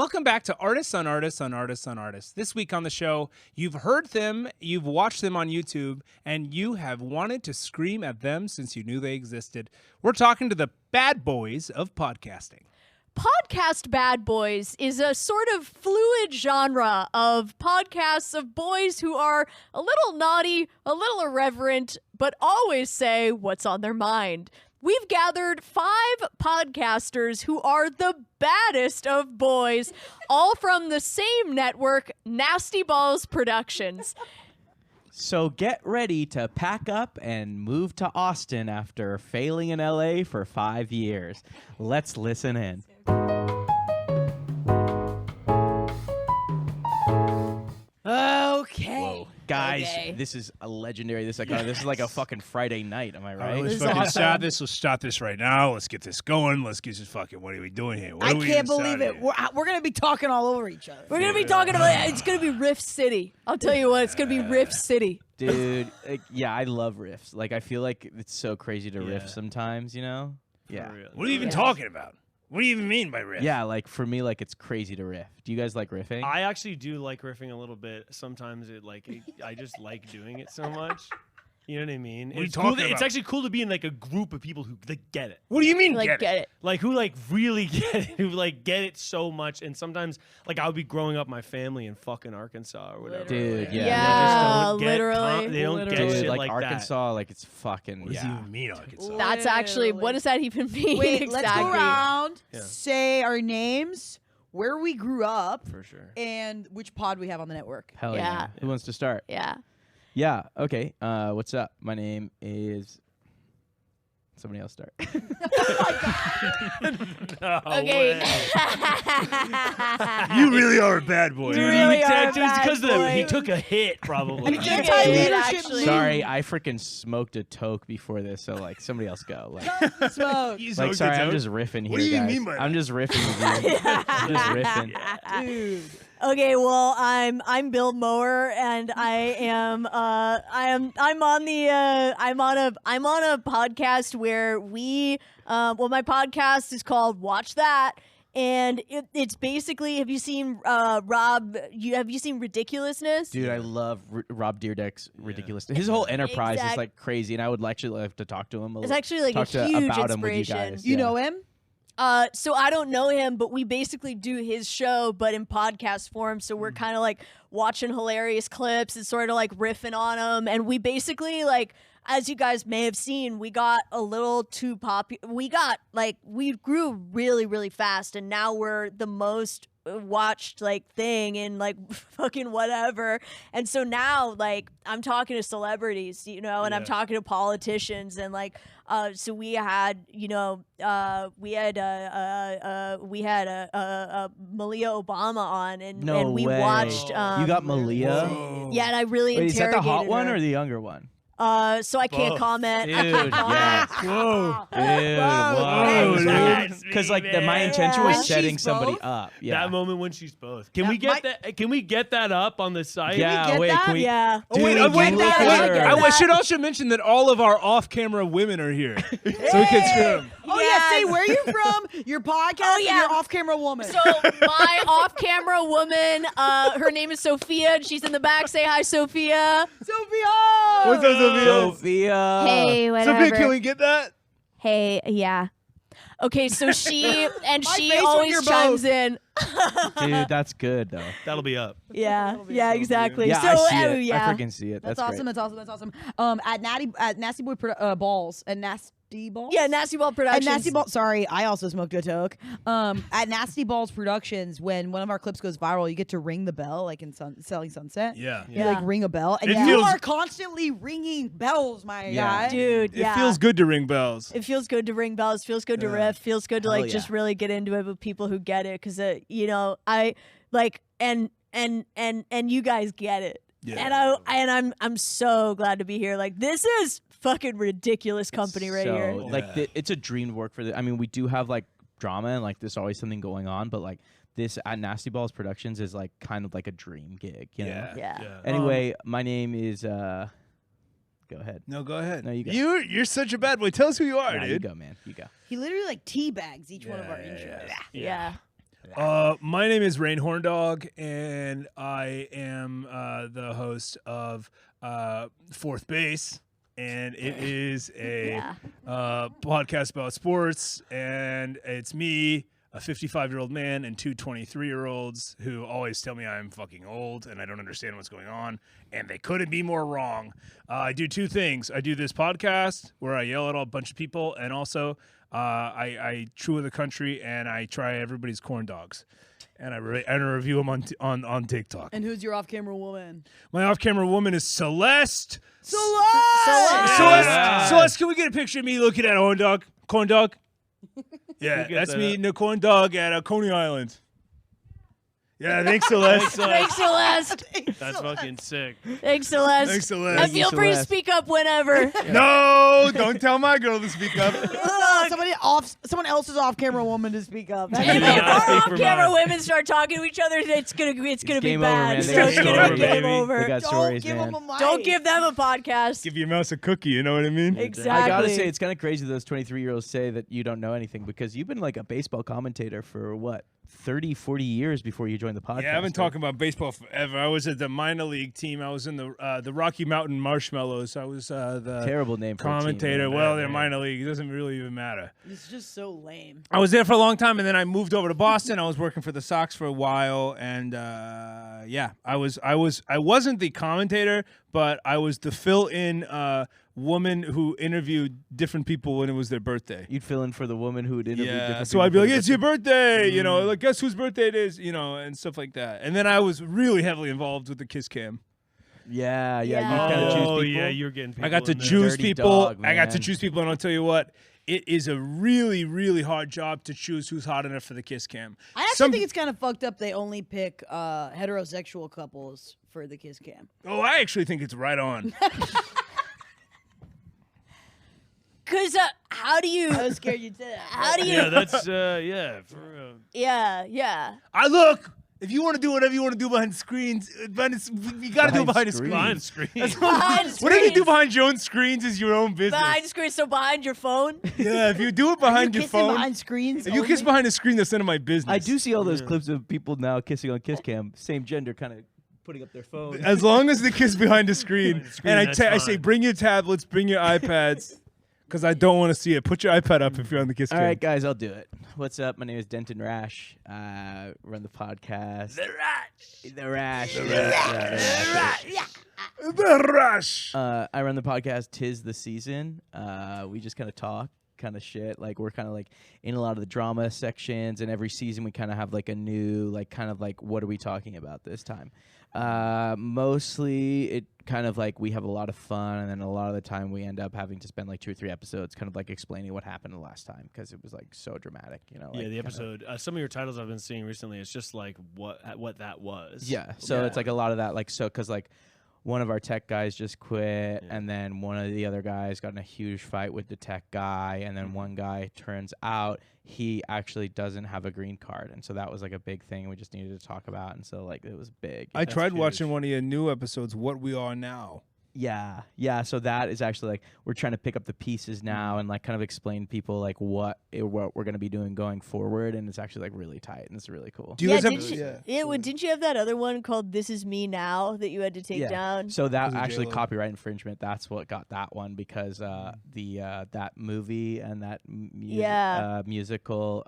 Welcome back to Artists on Artists on Artists on Artists. This week on the show, you've heard them, you've watched them on YouTube, and you have wanted to scream at them since you knew they existed. We're talking to the bad boys of podcasting. Podcast bad boys is a sort of fluid genre of podcasts of boys who are a little naughty, a little irreverent, but always say what's on their mind. We've gathered 5 podcasters who are the baddest of boys, all from the same network, Nasty Balls Productions. So get ready to pack up and move to Austin after failing in LA for 5 years. Let's listen in. Okay. Whoa. Guys, Okay. this is a legendary. This is like a fucking Friday night. Am I right? Let's fucking start this. Let's start this right now. Let's get this going. Let's get this fucking. What are we doing here? I can't believe it. We're going to be talking all over each other. We're going to be talking about it's going to be Riff City. I'll tell you what, it's going to be Riff City. Dude, yeah, I love riffs. Like, I feel like it's so crazy to riff sometimes, you know? Yeah. What are you even talking about? What do you even mean by riff? Yeah, like, for me, like, it's crazy to riff. Do you guys like riffing? I actually do like riffing a little bit. Sometimes I just like doing it so much. You know what I mean? What are you It's talking cool. It's about? actually cool to be in like a group of people who get it. What do you mean Like, get it. Like who like really get it, who like get it so much. And sometimes like I'll be growing up my family in fucking Arkansas or whatever. Dude, yeah. Yeah, They don't get Dude, shit like like Arkansas, like, it's fucking, What does yeah. it even mean, Arkansas? That's actually, what does that even mean? Wait, exactly? let's go around, Yeah. say our names, where we grew up, For sure. and which pod we have on the network. Hell yeah. Yeah. Who wants to start? Yeah. Yeah, okay. What's up? My name is... Somebody else start. Okay. You really are a bad boy. You really are a It's bad because boy. he took a hit probably. An anti-leadership actually. move. Sorry, I freaking smoked a toke before this, so, like, somebody else go. Like, Smoke. You like smoked sorry, a I'm toke? just riffing here, What do you guys. mean by I'm that? just riffing with you. I'm just riffing. Dude. Okay, well, I'm Bill Mower, and I'm on a podcast where my podcast is called Watch That, and it's basically, have you seen Ridiculousness? Dude, I love Rob Dyrdek's ridiculous. His whole enterprise is like crazy, and I would actually love to talk to him. It's actually like talk a huge about him with you inspiration. guys. You yeah. know him? So I don't know him, but we basically do his show, but in podcast form. So we're kind of like watching hilarious clips and sort of like riffing on them. And we basically like, as you guys may have seen, we got a little too popular. We grew really, really fast, and now we're the most watched like thing in like fucking whatever. And so now like I'm talking to celebrities, you know, and I'm talking to politicians, and like so we had Malia Obama on, and we way. watched You got Malia? yeah, and I really Wait, is that the hot interrogated one her. or the younger one? So I can't comment. Dude, I can't yes. comment. Whoa. Dude, Whoa, dude. Because like my intention When was setting she's somebody both? up. Yeah. That moment when she's both. Can Yeah, we get that? Can we get that up on the site? Yeah, get wait, that? can we? Yeah. Dude, Wait, look wait, at her. I should also mention that all of our off-camera women are here, so we can scream. Oh, yeah. Say where you from, your podcast, Oh, yeah. and your off-camera woman. So my off-camera woman, her name is Sophia, and she's in the back. Say hi, Sophia. Sophia! What's up, Sophia? Sophia. Hey, whatever. Sophia, can we get that? Hey, yeah. Okay, so she My she face when always you're chimes both. in. Dude, that's good though. That'll be up. Yeah, yeah, exactly. Yeah, so I see it. yeah. I freaking see it. That's That's awesome. great. That's awesome. At Nasty Boy Balls and Nasty Balls. Yeah, Nasty Ball At Productions. Nasty Ball. Sorry, I also smoked a toke. At Nasty Balls Productions, when one of our clips goes viral, you get to ring the bell, like in Selling Sunset. Yeah. You like ring a bell, and It you feels- are constantly ringing bells, my Yeah. guy. Dude, yeah. It feels good to ring bells. It feels good to ring bells. Feels good to riff. Feels good to Hell like yeah. just really get into it with people who get it, because you know, I like and you guys get it. Yeah. And I'm so glad to be here. Like, this is fucking ridiculous company right So, here. like, it's a dream to work for the. I mean, we do have like drama and like there's always something going on, but like this at Nasty Balls Productions is like kind of like a dream gig, you know? Yeah. Anyway, my name is. Go ahead. No, go ahead. No, you go. You're such a bad boy. Tell us who you are, Nah, you dude. go, man. You go. He literally like teabags each one of our intros. Yeah. My name is Rain Horndog, and I am the host of Fourth Base, and it is a podcast about sports, and it's me, a 55-year-old man, and two 23-year-olds who always tell me I'm fucking old and I don't understand what's going on, and they couldn't be more wrong. I do two things. I do this podcast where I yell at a bunch of people, and also I chew the country and I try everybody's corn dogs, and I review them on TikTok. And who's your off-camera woman? My off-camera woman is Celeste. Celeste! Celeste, can we get a picture of me looking at a corn dog? Yeah, that's me eating a corn dog at Coney Island. Yeah, thanks, Celeste. Thanks, Celeste. That's fucking sick. Thanks, Celeste. Thanks, Celeste. And feel free to speak up whenever. No, don't tell my girl to speak up. Someone else's off-camera woman to speak up. If Yeah, our speak for off-camera mine. women start talking to each other, it's gonna be game over, bad. man. So They got it's gonna stories, be game baby. over. They got Don't stories, give man. them a mic. Don't give them a podcast. Give your mouse a cookie, you know what I mean? Exactly. I gotta say, it's kind of crazy those 23-year-olds say that you don't know anything, because you've been like a baseball commentator for what, 30, 40 years before you joined the podcast. Yeah, I've been talking about baseball forever. I was at the minor league team. I was in the Rocky Mountain Marshmallows. I was the Terrible name for a team, commentator. man. Well, they're minor league. It doesn't really even matter. It's just so lame. I was there for a long time, and then I moved over to Boston. I was working for the Sox for a while, and I wasn't the commentator, but I was the fill-in woman who interviewed different people when it was their birthday. You'd fill in for the woman who would interview different So I'd be people like, for "It's your birthday," you know, like, guess whose birthday it is, you know, and stuff like that. And then I was really heavily involved with the Kiss Cam. Yeah, you Yeah. kind of choose people. Oh yeah, you're getting. People I got to in there. choose Dirty people. dog, I got to man. choose people, and I'll tell you what, it is a really, really hard job to choose who's hot enough for the Kiss Cam. I actually think it's kind of fucked up they only pick heterosexual couples for the Kiss Cam. Oh, I actually think it's right on. Because how do you? I was scared you'd say that. How do you? Yeah, that's yeah. For real. Yeah. I look. If you want to do whatever you want to do behind screens, you got to do it behind a screen. Behind screen. Behind Whatever you do screens. behind your own screens is your own business. Behind screen, so behind your phone. Yeah, if you do it behind you your kissing phone, behind screens. if you kiss only? behind a screen, that's none of my business. I do see all those clips of people now kissing on Kiss Cam, same gender, kind of putting up their phone. As long as the kiss behind a screen, screen, and that's I say, fine. bring your tablets, bring your iPads, because I don't want to see it. Put your iPad up if you're on the kiss All cam. right, guys, I'll do it. What's up? My name is Denton Rash. Run the podcast. The Rash. The rush. I run the podcast Tis the Season. We just kind of talk kind of shit. Like, we're kind of like in a lot of the drama sections, and every season we kind of have like a new, like, kind of like, what are we talking about this time? Mostly it kind of like we have a lot of fun, and then a lot of the time we end up having to spend like 2 or 3 episodes kind of like explaining what happened the last time, because it was like so dramatic, you know. Yeah, like, the kinda- episode. Some of your titles I've been seeing recently, it's just like what that was. Yeah, so it's like a lot of that, like, so because like one of our tech guys just quit, and then one of the other guys got in a huge fight with the tech guy, and then one guy turns out he actually doesn't have a green card, and so that was like a big thing we just needed to talk about, and so like it was big. I tried huge. watching one of your new episodes, What We Are Now. Yeah. So that is actually like we're trying to pick up the pieces now and like kind of explain to people like what we're gonna be doing going forward, and it's actually like really tight and it's really cool. Do you guys have? Didn't you have that other one called "This Is Me Now" that you had to take down? So that Was it actually J-Lo? copyright infringement. That's what got that one, because that movie and that musical,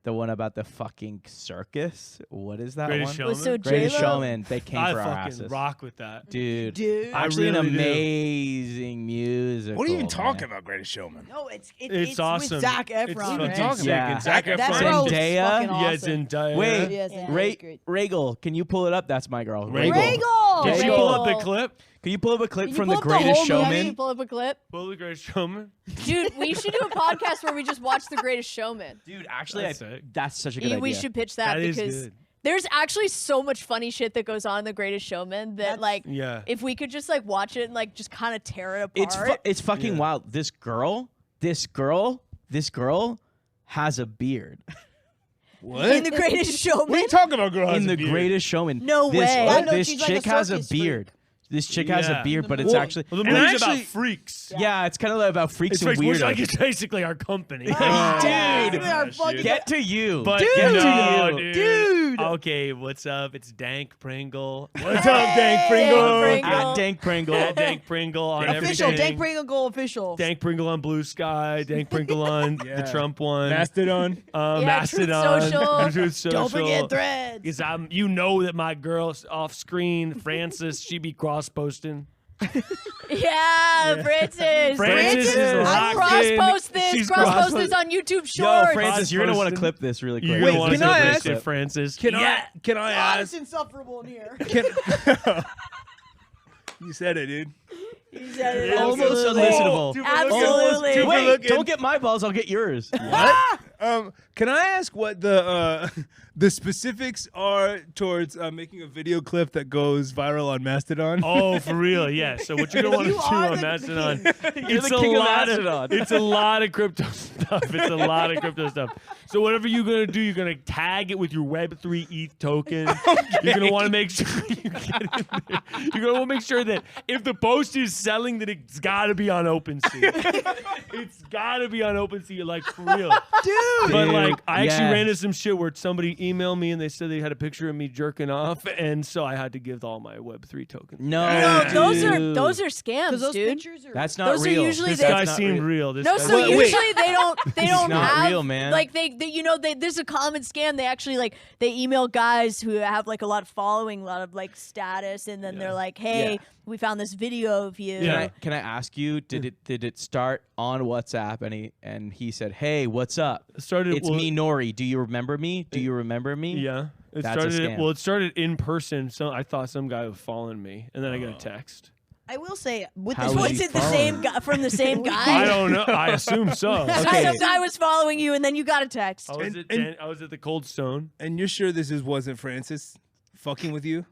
the one about the fucking circus. What is that Greatest one? Showman. Was so Greatest J-Lo? Showman. They came I for our fucking asses. rock with that. Dude, I actually really an do. amazing musical. What are you even man. talking about, Greatest Showman? No, it's awesome. with Zac Efron. It's right? fucking sick. Yeah. And Zac That Efron. role is Zendaya? fucking Yeah, awesome. Zendaya. Wait, Yeah, Zendaya's great. Regal, can you pull it up? That's my girl. Regal. Regal! Can Did you you pull Regal. up the clip? Can you pull up a clip Can you from pull The up the Greatest whole movie? Can you Showman? pull up a clip? Pull the Greatest Showman. Dude, we should do a podcast where we just watch The Greatest Showman. Dude, actually, That's sick. that's such a good idea. We should pitch that That is because good. there's actually so much funny shit that goes on in The Greatest Showman that like Yeah. if we could just like watch it and like just kind of tear it apart. It's fucking Yeah. wild. This girl has a beard. What? in The Greatest Showman. What are you talking about, girl? In has a The beard? Greatest Showman. No this, way. Yeah, no, this she's like a chick has a circus freak. beard. This chick has a Yeah. beard, but it's Well, actually Well, the And movie's actually- about freaks. yeah, it's kind of about freaks and Which, like, weirdos. it's basically our company. Dude, Our fucking- get to you. But Get no, to you. Dude. Okay, what's up? It's Dank Pringle. What's up, Dank Pringle? Dank Pringle. At Dank Pringle. At Dank Pringle on Official. everything. Dank Pringle official. Dank Pringle on Blue Sky. Dank Pringle on Yeah. the Trump one. Mastodon. Yeah, Truth Mastodon. Social. Truth Social. Don't forget Threads. Because you know that my girl off screen, Francis, she be cross posting. Yeah, Francis. Francis is I locked in. cross-post this. She's Cross-post cross-post- this on YouTube Yo, Shorts. Francis, you're gonna want to Cross-posting. clip this really quick. You're Wait, gonna want can to I clip ask- this, Francis. Can I God, ask? it's insufferable in here. Can, you said it, dude. He said it. Almost Absolutely. unlistenable. Absolutely. Super Wait, looking. don't get my balls. I'll get yours. What? Can I ask what the the specifics are towards making a video clip that goes viral on Mastodon? Oh, for real? Yeah. So what you're gonna want to You do are on the Mastodon? You're the king of Mastodon. It's a lot of crypto stuff. It's a lot of crypto stuff. So whatever you're gonna do, you're gonna tag it with your Web3 ETH token. You're gonna want to make sure you get in there. You're gonna want to make sure that if the post is selling, that it's got to be on OpenSea. It's got to be on OpenSea, like for real. Dude. But like, I actually yes. ran into some shit where somebody emailed me and they said they had a picture of me jerking off, and so I had to give all my Web3 tokens. No, No, dude. those are scams, Because those dude. pictures are. That's not Those are real. usually This they- guy That's not seemed real. real. This No, guy so Wait, usually they don't not have real, man. like there's a common scam. They actually like they email guys who have like a lot of following, a lot of like status, and then they're like, hey, Yeah. we found this video of you. Yeah. Can I ask you? Did it start on WhatsApp and he said, "Hey, what's up? started. It's well, me, Nori. Do you remember me? Do you remember me?" Yeah. It That's a started. scam. Well, it started in person. So I thought some guy was following me, and then I got a text. I will say with How this was Was he it the following? same guy from the same I guy? don't know. I assume so. Okay. Some guy was following you, and then you got a text. I was, And- I was at the Cold Stone. And you're sure this wasn't Francis fucking with you?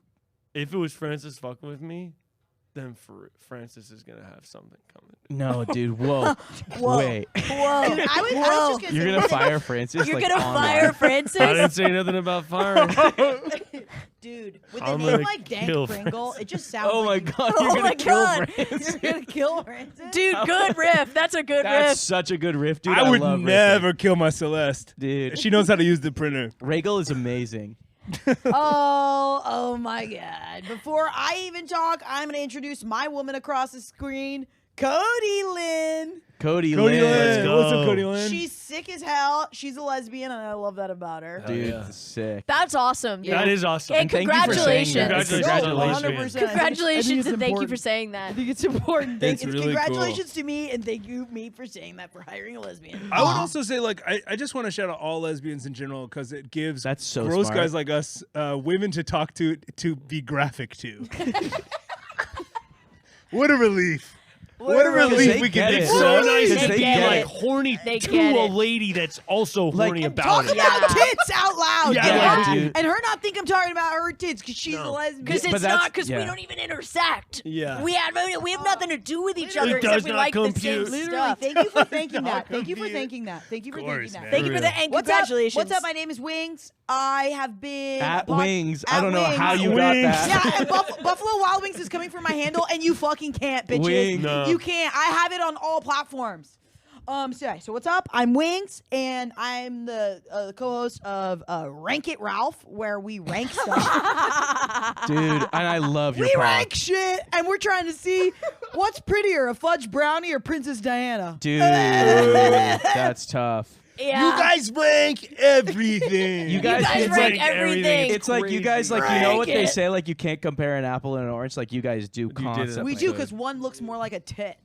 If it was Francis fucking with me, then Francis is gonna have something coming. No, dude. Whoa. Whoa. Wait. Whoa. I was just gonna You're say, gonna with fire Francis? You're like, gonna online? fire Francis? I didn't say nothing about firing. dude, with a I'm name gonna like Dank kill Pringle, it just sounds Oh my like god. Oh You're gonna my kill God. Francis. you're gonna kill Francis. Dude, good riff. That's a good That's riff. such a good riff, dude. I would love never kill my Celeste. riffing. Dude. She knows how to use the printer. Regal is amazing. Oh my God. Before I even talk, I'm going to introduce my woman across the screen, Cody Lynn. Cody Cody Lynn. Lynn. go. What's up, Cody Lynn? She's sick as hell. She's a lesbian, and I love that about her. Dude, yeah. sick. That's awesome. Dude. That is awesome. Hey, And thank you for saying that. congratulations. Congratulations. Congratulations, and thank you for important. saying I that. think it's important. It's It's really congratulations to me, and thank you, me, for saying that, for hiring a lesbian. I would also say, like, I just want to shout out all lesbians in general because it gives That's so gross smart. guys like us women to talk to be graphic to. What a relief. What a relief They we get can it. be So so nice They to be get like it. horny They to get a it. lady that's also Like, horny and about Talk it. about Yeah. tits out loud. Yeah, and, yeah, her, dude. and her not think I'm talking about her tits because she's No. a lesbian. Because But it's that's- not because we yeah. don't even intersect. Yeah. We have nothing to do with each It other does except we not like the compute. same Literally, stuff. thank you for thanking that. Not Thank you for compute. thanking that. Thank you for Course, thanking that. man. Thank you for the and What's up? congratulations. What's up? My name is Wings. I have been At bought- Wings. I at don't know Wings. how you Wings. got that. Yeah, and Buffalo Wild Wings is coming for my handle, and you fucking can't, bitches. Wings. No. You can't. I have it on all platforms. So what's up? I'm Wings, and I'm the co-host of Rank It Ralph, where we rank stuff. Dude, and I love your We pod. rank shit, and we're trying to see what's prettier, a fudge brownie or Princess Diana. Dude, that's tough. Yeah. You guys rank everything. You You guys guys it's rank like- everything. It's like you guys, like, you know Rank what they it. say, like, you can't compare an apple and an orange, like, you guys do it. constantly. We do, because one looks more like a tit.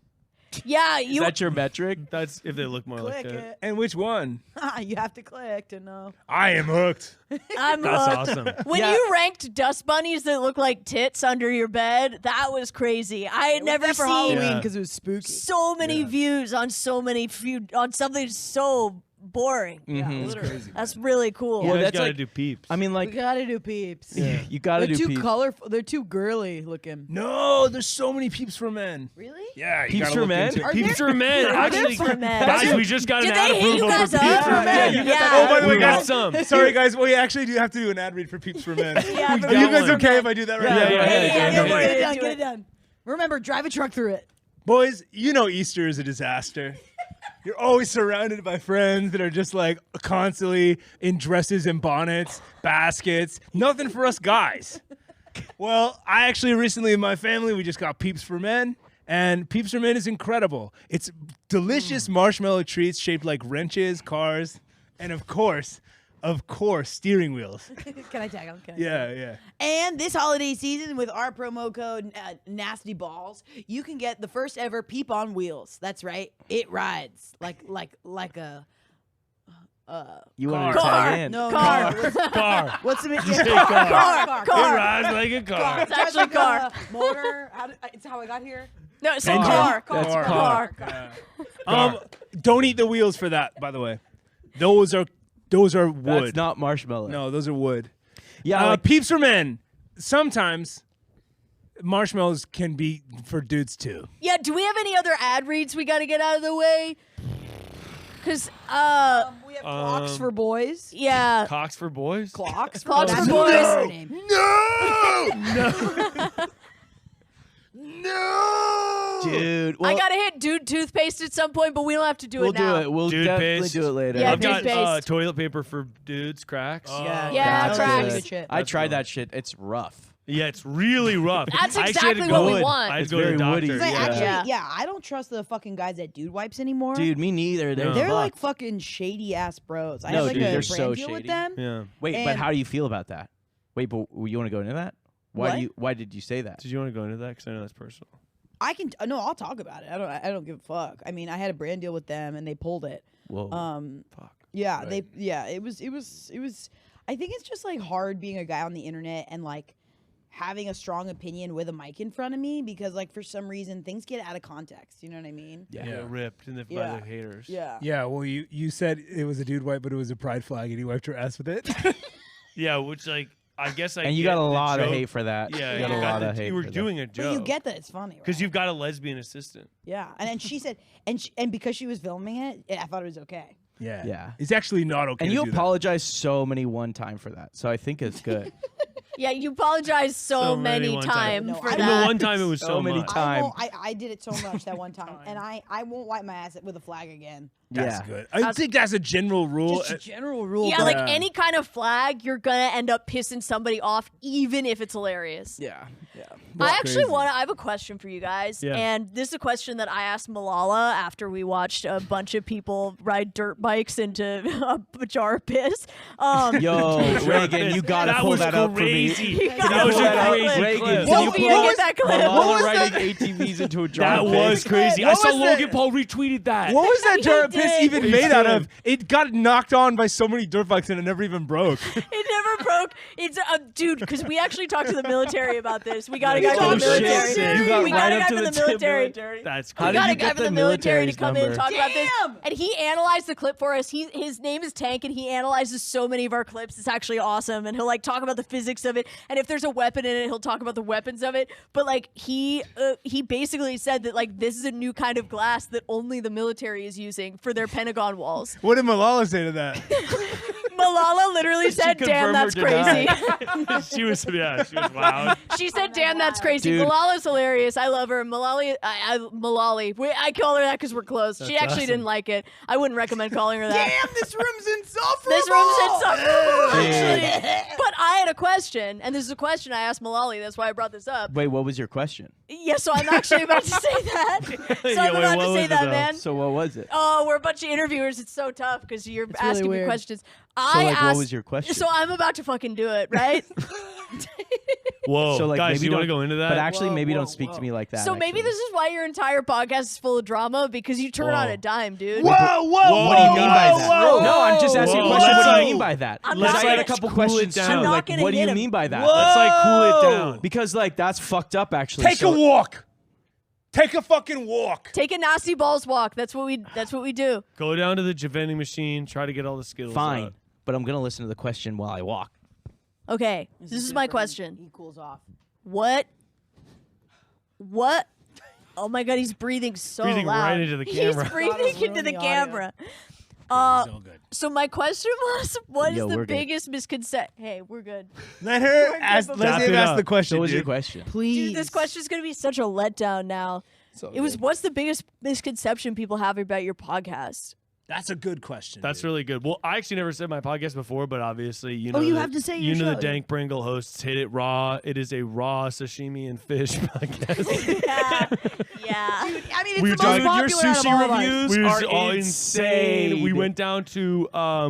Yeah, Is you. that your metric? That's if they look more Click like that. it. And which one? You have to click to know. I am hooked. I'm That's hooked. awesome. When Yeah. you ranked dust bunnies that look like tits under your bed, that was crazy. I had never for seen Halloween Yeah. because it was spooky. so many views on so many on something so boring. Mhm. literally. Crazy. That's really cool. You Well, guys that's gotta like- do peeps. I mean, We like, gotta do peeps. you gotta They're do too peeps. colorful. They're too girly looking. No, there's so many peeps for men. Really? Yeah, you Peeps gotta for look men? into it. Are peeps for men. Are there Actually, for men? guys, we just got Did an ad they hit you approval guys for up? peeps for Yeah, men. you yeah. get that Oh, by the way, We guys, got some. sorry guys, we actually do have to do an ad read for Peeps for Men. Yeah, Are for you men. guys okay if I do that right Yeah, now? yeah, yeah, yeah, Get yeah. it done. Do Get it. it done. Remember, drive a truck through it. Boys, you know Easter is a disaster. You're always surrounded by friends that are just like constantly in dresses and bonnets, baskets. Nothing for us guys. Well, I actually recently in my family, we just got Peeps for Men. And Peeps for Men is incredible. It's delicious marshmallow treats shaped like wrenches, cars, and of course, steering wheels. Can I tag them? Yeah. And this holiday season, with our promo code Nasty Balls, you can get the first ever Peep on Wheels. That's right, it rides like a You want to Car. tag in? no Car. Car. What's the Say car. Car. It rides like a car. It's actually car. Motor. It's how I got here. No, it's a Engine? car. That's Car. Don't eat the wheels for that, by the way. Those are wood. That's not marshmallow. No, those are wood. Yeah, like, Peeps for Men. Sometimes marshmallows can be for dudes too. Yeah, do we have any other ad reads we got to get out of the way? Because, We have clocks Um, for boys. yeah. Cocks for boys. Clocks. Clocks That's for what boys. that's their name. No. dude. Well, I got to hit dude toothpaste at some point, but we don't have to do we'll it now. do it. We'll Dude definitely paste. do it later. Yeah, I've got toothpaste. toilet paper for dudes, cracks. Yeah, Yeah, That's cracks. good. Good shit. I That's tried good. that shit. It's rough. Yeah, it's really rough. That's I actually had to exactly go- what we Wood. want. I had It's to go to the very doctor. woody. Like, Yeah. actually, Yeah. I don't trust the fucking guys at Dude Wipes anymore. Dude, me neither. They're, No. They're fucked. like fucking shady ass bros. I No, have like dude, a they're brand so deal with shady. them. Yeah. Wait, but and- how do you feel about that? Wait, but you want to go into that? What? Why did you say that? Did you want to go into that? Because I know that's personal. I can no, I'll talk about it. I don't give a fuck. I mean, I had a brand deal with them and they pulled it. Whoa. Fuck. Yeah, Right. it was I think it's just like hard being a guy on the internet and like having a strong opinion with a mic in front of me because like for some reason things get out of context. You know what I mean? Yeah. Yeah. Ripped by Yeah. the haters. Yeah. Yeah, well, you said it was a dude wipe, but it was a pride flag, and he wiped your ass with it. Yeah, which like I guess I and you get got a the lot of joke. hate for that. Yeah, you got a lot of hate. You were for that. doing a But joke. you get that it's funny, because right? you've got a lesbian assistant. Yeah, and she said, and because she was filming it, I thought it was okay. Yeah. Yeah. It's actually not okay. And to you do that. apologize so many one time for that. So I think it's good. Yeah, you apologize so So many many one time. times No, for I And the that. one time it was So so many much. times. I did it so much that one time, and I won't wipe my ass with a flag again. That's yeah. good. I think that's a general rule. Just a general rule. Yeah, but- like any kind of flag, you're gonna end up pissing somebody off, even if it's hilarious. Yeah. Yeah. I actually crazy. I have a question for you guys, Yeah. and this is a question that I asked Malala after we watched a bunch of people ride dirt bikes into a jar of piss. Yo, Reagan, you gotta That pull was that up for me. crazy. You gotta That was pull a that up. crazy Reagan, clip. can you we pull gotta up get that clip. Malala riding ATVs into a jar That of was piss? crazy. I What saw was that? Logan Paul retweeted that. What was that He jar of piss did. even He made out did. of? It got knocked on by so many dirt bikes and it never even broke. It never broke. It's a dude because we actually talked to the military about this. We got a guy Oh, from the shit. military. You got we right got a up guy to from the the military. That's How We did got you a guy get from the the military to military's come in and number? talk about this. And he analyzed the clip for us. His name is Tank, and he analyzes so many of our clips. It's actually awesome. And he'll like talk about the physics of it. And if there's a weapon in it, he'll talk about the weapons of it. But like he basically said that like this is a new kind of glass that only the military is using for their Pentagon walls. What did Malala say to that? Malala literally said, "Damn, confirm or that's crazy." she was loud. She said, "Damn, that's crazy." Dude. Malala's hilarious. I love her. Malali. I call her that because we're close. She That's actually awesome. didn't like it. I wouldn't recommend calling her that. Damn, this room's insufferable. This room's insufferable, actually. But I had a question, and this is a question I asked Malali. That's why I brought this up. Wait, what was your question? Yeah, so I'm actually about to say that. So Yeah, I'm wait, about what to was say it, that, though? man. So what was it? Oh, we're a bunch of interviewers. It's so tough because you're really asking me weird. questions. So I like, asked, what was your question? So I'm about to fucking do it, right? Whoa, So, like, guys, maybe do you want to don't- go into that? But actually, Whoa, maybe whoa, don't speak to whoa. me like that. So maybe actually. this is why your entire podcast is full of drama because you turn on Whoa. a dime, dude. Whoa, whoa, Whoa, What do you mean by whoa, that? whoa, No, I'm just asking a whoa, question. What do let's you mean by that? I'm Because not I got a gonna- couple cool it questions down. too. I'm not Like, gonna what do hit you him. mean by that? Whoa. Let's like cool it Whoa. down. Because like that's fucked up. Actually, Take So- a walk. Take a fucking walk. Take a nasty balls walk. That's what we do. Go down to the vending machine. Try to get all the Skittles Fine, out. but I'm gonna listen to the question while I walk. Okay, this is my different. question. He cools off. What? Oh my God, he's breathing so Breathing loud. right into the camera. He's breathing Gotta into ruin the the camera. So good. So my question was, what is Yo, the we're good. biggest misconception? Hey, we're good. Let her ask. Wrap Let him it ask up. the question. So what's your dude. question? Please. Dude, this question is gonna be such a letdown now. So It was, good. what's the biggest misconception people have about your podcast? That's a good question. That's dude. really good. Well, I actually never said my podcast before, but obviously, you know. Oh, you that- have to say You your know show. the Dank Pringle hosts Hit It Raw. It is a raw sashimi and fish podcast. Yeah. I mean, it's We the were most talking- popular your out of sushi all of ours. reviews We are were all insane. insane. We went down to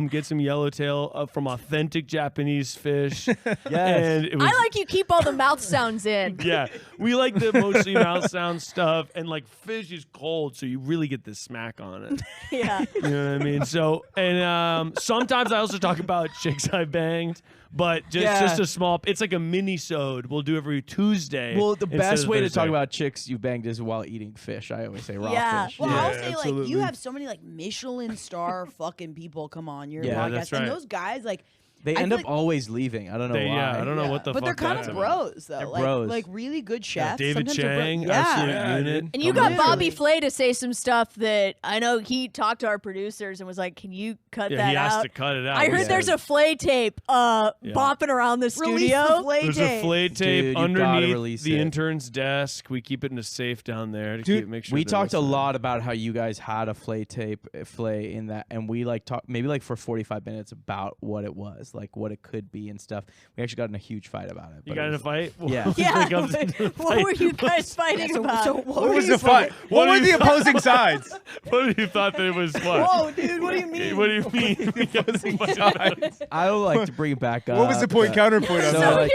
get some yellowtail from authentic Japanese fish. And it was, I like you keep all the mouth sounds in. yeah, we like the mostly mouth sound stuff, and like fish is cold, so you really get the smack on it. Yeah. You know what I mean? So, and sometimes I also talk about chicks I banged, but just a small. It's like a mini-sode. We'll do every Tuesday. Well, the instead best of way to Thursday. talk about chicks you banged is while eating fish. I always say raw Yeah. fish. Well, Yeah, I'll say, like, absolutely. you have so many, like, Michelin star fucking people come on your Yeah, podcast. that's right. And those guys, like, They I end feel up like- always leaving. I don't know They- why. yeah, I don't know what the but they're fuck kind that's of about. bros, though. They're like, bros. like really good Yeah, chefs. David Sometimes they're Chang, yeah. absolute Yeah, unit. dude. And you Come got on. Bobby Flay to say some stuff that I know he talked to our producers and was like, "Can you cut Yeah, that he asked out?" to cut it out. I We heard said- there's a Flay tape bopping around the Release studio. the flay There's tape. a flay tape Dude, you gotta underneath release the it. intern's desk. We keep it in a safe down there to Dude, make sure. We that talked a it's, lot about how you guys had a flay in that, and we like talked maybe like for 45 minutes about what it was, like what it could be and stuff. We actually got in a huge fight about it. You but got it in a was- fight? Yeah. Yeah. Like, up to the What fight. were you guys fighting about? So What was the fight? What What were do the you- opposing sides? What do you thought that it was? What? Whoa, dude, what do you mean? What do you mean? We got in a fight? I don't like to bring it back up. What was the point but- counterpoint on So, that? like,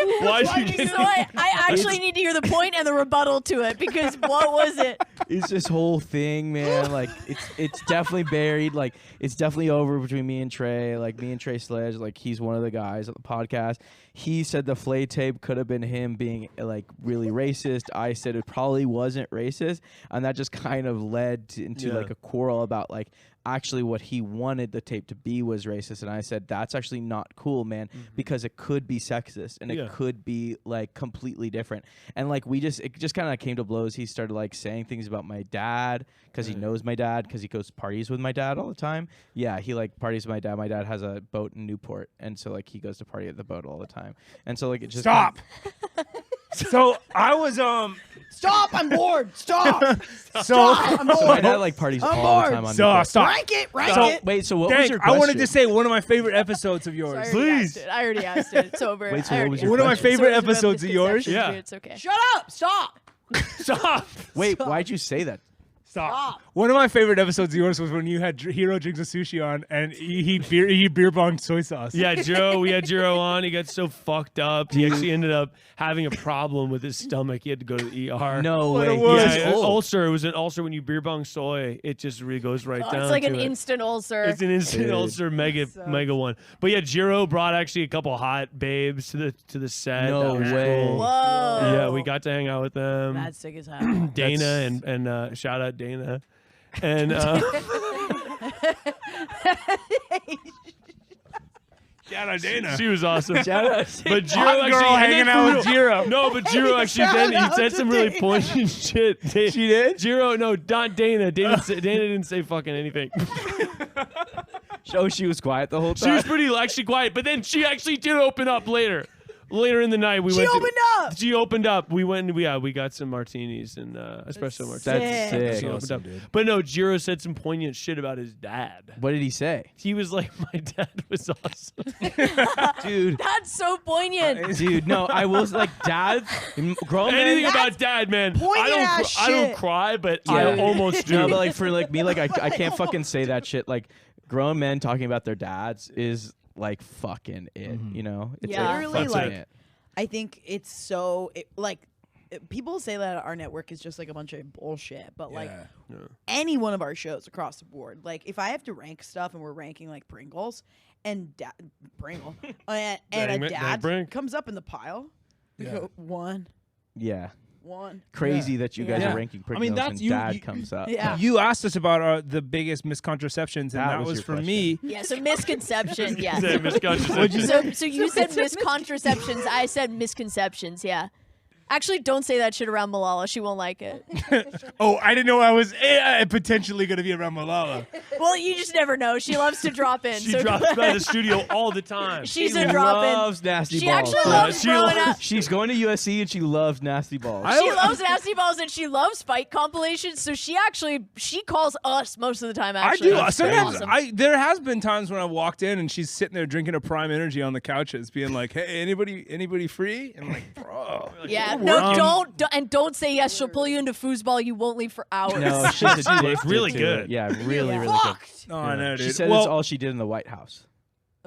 Why'd you get So I actually need to hear the point and the rebuttal to it because what was it? it's this whole thing, man. Like it's definitely buried. Like it's definitely over between me and Trey. Like me and Trey Sledge. Like he's one of the guys on the podcast. He said the flay tape could have been him being like really racist. I said it probably wasn't racist, and that just kind of led into Yeah. like a quarrel about like actually what he wanted the tape to be was racist. And I said that's actually not cool, man, because it could be sexist and Yeah. it could be like completely different. And like it just kind of came to blows. He started like saying things about my dad because he knows my dad because he goes to parties with my dad all the time. Yeah, he like parties with my dad. My dad has a boat in Newport, and so like he goes to party at the boat all the time. And so like it just Stop. So I was Stop! I'm bored. Stop! so I'm So my bored. dad like parties I'm all the bored. time on so Newport. stop. Rank it. Rank So- it. Wait, so what was Dang, your I question? wanted to say one of my favorite episodes of So yours. I already Please. asked it. I already asked it. It's over. Wait, so I what already was asked your One of my it. So favorite it's about episodes of yours. misconceptions, Yeah. dude. It's okay. Shut up. Stop. Stop. Wait, why'd you say that? Stop. One of my favorite episodes of yours was when you had Hero Drinks of Sushi on, and he beer bonged soy sauce. Yeah, Jiro. We had Jiro on. He got so fucked up. He actually ended up having a problem with his stomach. He had to go to the ER. No What way. it was. He's Yeah, an old. ulcer. It was an ulcer when you beer bong soy. It just really goes right down. It's like to an it. instant ulcer. It's an instant Dude. ulcer, mega one. But yeah, Jiro brought actually a couple hot babes to the set. No That was way. cool. Whoa. Yeah, we got to hang out with them. That's sick as hell. Dana and shout out Dana. And Shout out Dana. she was awesome. Shout out. But Jiro Hot actually girl and hanging then out for with real- Jiro. No, but Jiro actually Shout then he out said to some really Dana. poignant shit. She did? Jiro, no, not Dana. Dana didn't say fucking anything. Oh, she was quiet the whole She time. was pretty actually quiet, but then she actually did open up later. Later in the night, we She went. opened up. She opened up. We went. We got some martinis and espresso martinis. That's sick. She opened awesome, up. dude. But no, Jiro said some poignant shit about his dad. What did he say? He was like, "My dad was awesome." Dude, That's so poignant. dude, no, I was like, dads, grown men. Anything about dad, man. poignant I ass don't shit. cry, but Yeah. I almost do. No, but like for like me, like I can't fucking say that shit. Like grown men talking about their dads is like fucking it, you know? It's Yeah. like, Literally, fucking like, it. I think it's so people say that our network is just like a bunch of bullshit, but like Yeah. any one of our shows across the board, like if I have to rank stuff and we're ranking like Pringles and Pringle and Dang a it, dad Brink. comes up in the pile, we Yeah. go 1, Yeah. one. Crazy that you guys Yeah. are ranking I mean, Pricknose that's when you- Dad you- comes up. Yeah. You asked us about the biggest miscontraceptions, and That that was was your for question. me. Yeah, so misconception, yeah. Say misconception. So you said miscontraceptions. I said misconceptions, yeah. Actually, don't say that shit around Malala. She won't like it. Oh, I didn't know I was potentially going to be around Malala. Well, you just never know. She loves to drop in. She so drops by the studio all the time. She's She a drop in. loves nasty She balls. actually loves she throwing loves- up. She's going to USC and she loves nasty balls. She loves nasty balls and she loves fight compilations. So she calls us most of the time. I Actually, do. That's Sometimes awesome. there has been times when I walked in and she's sitting there drinking a Prime Energy on the couches, being like, "Hey, anybody free?" And I'm like, "Bro." Yeah, we're no, working. don't say yes. She'll pull you into foosball. You won't leave for hours. No, she's addicted really to good. it. Yeah, really, really good. Fucked. No, I know, dude. She said well, it's all she did in the White House.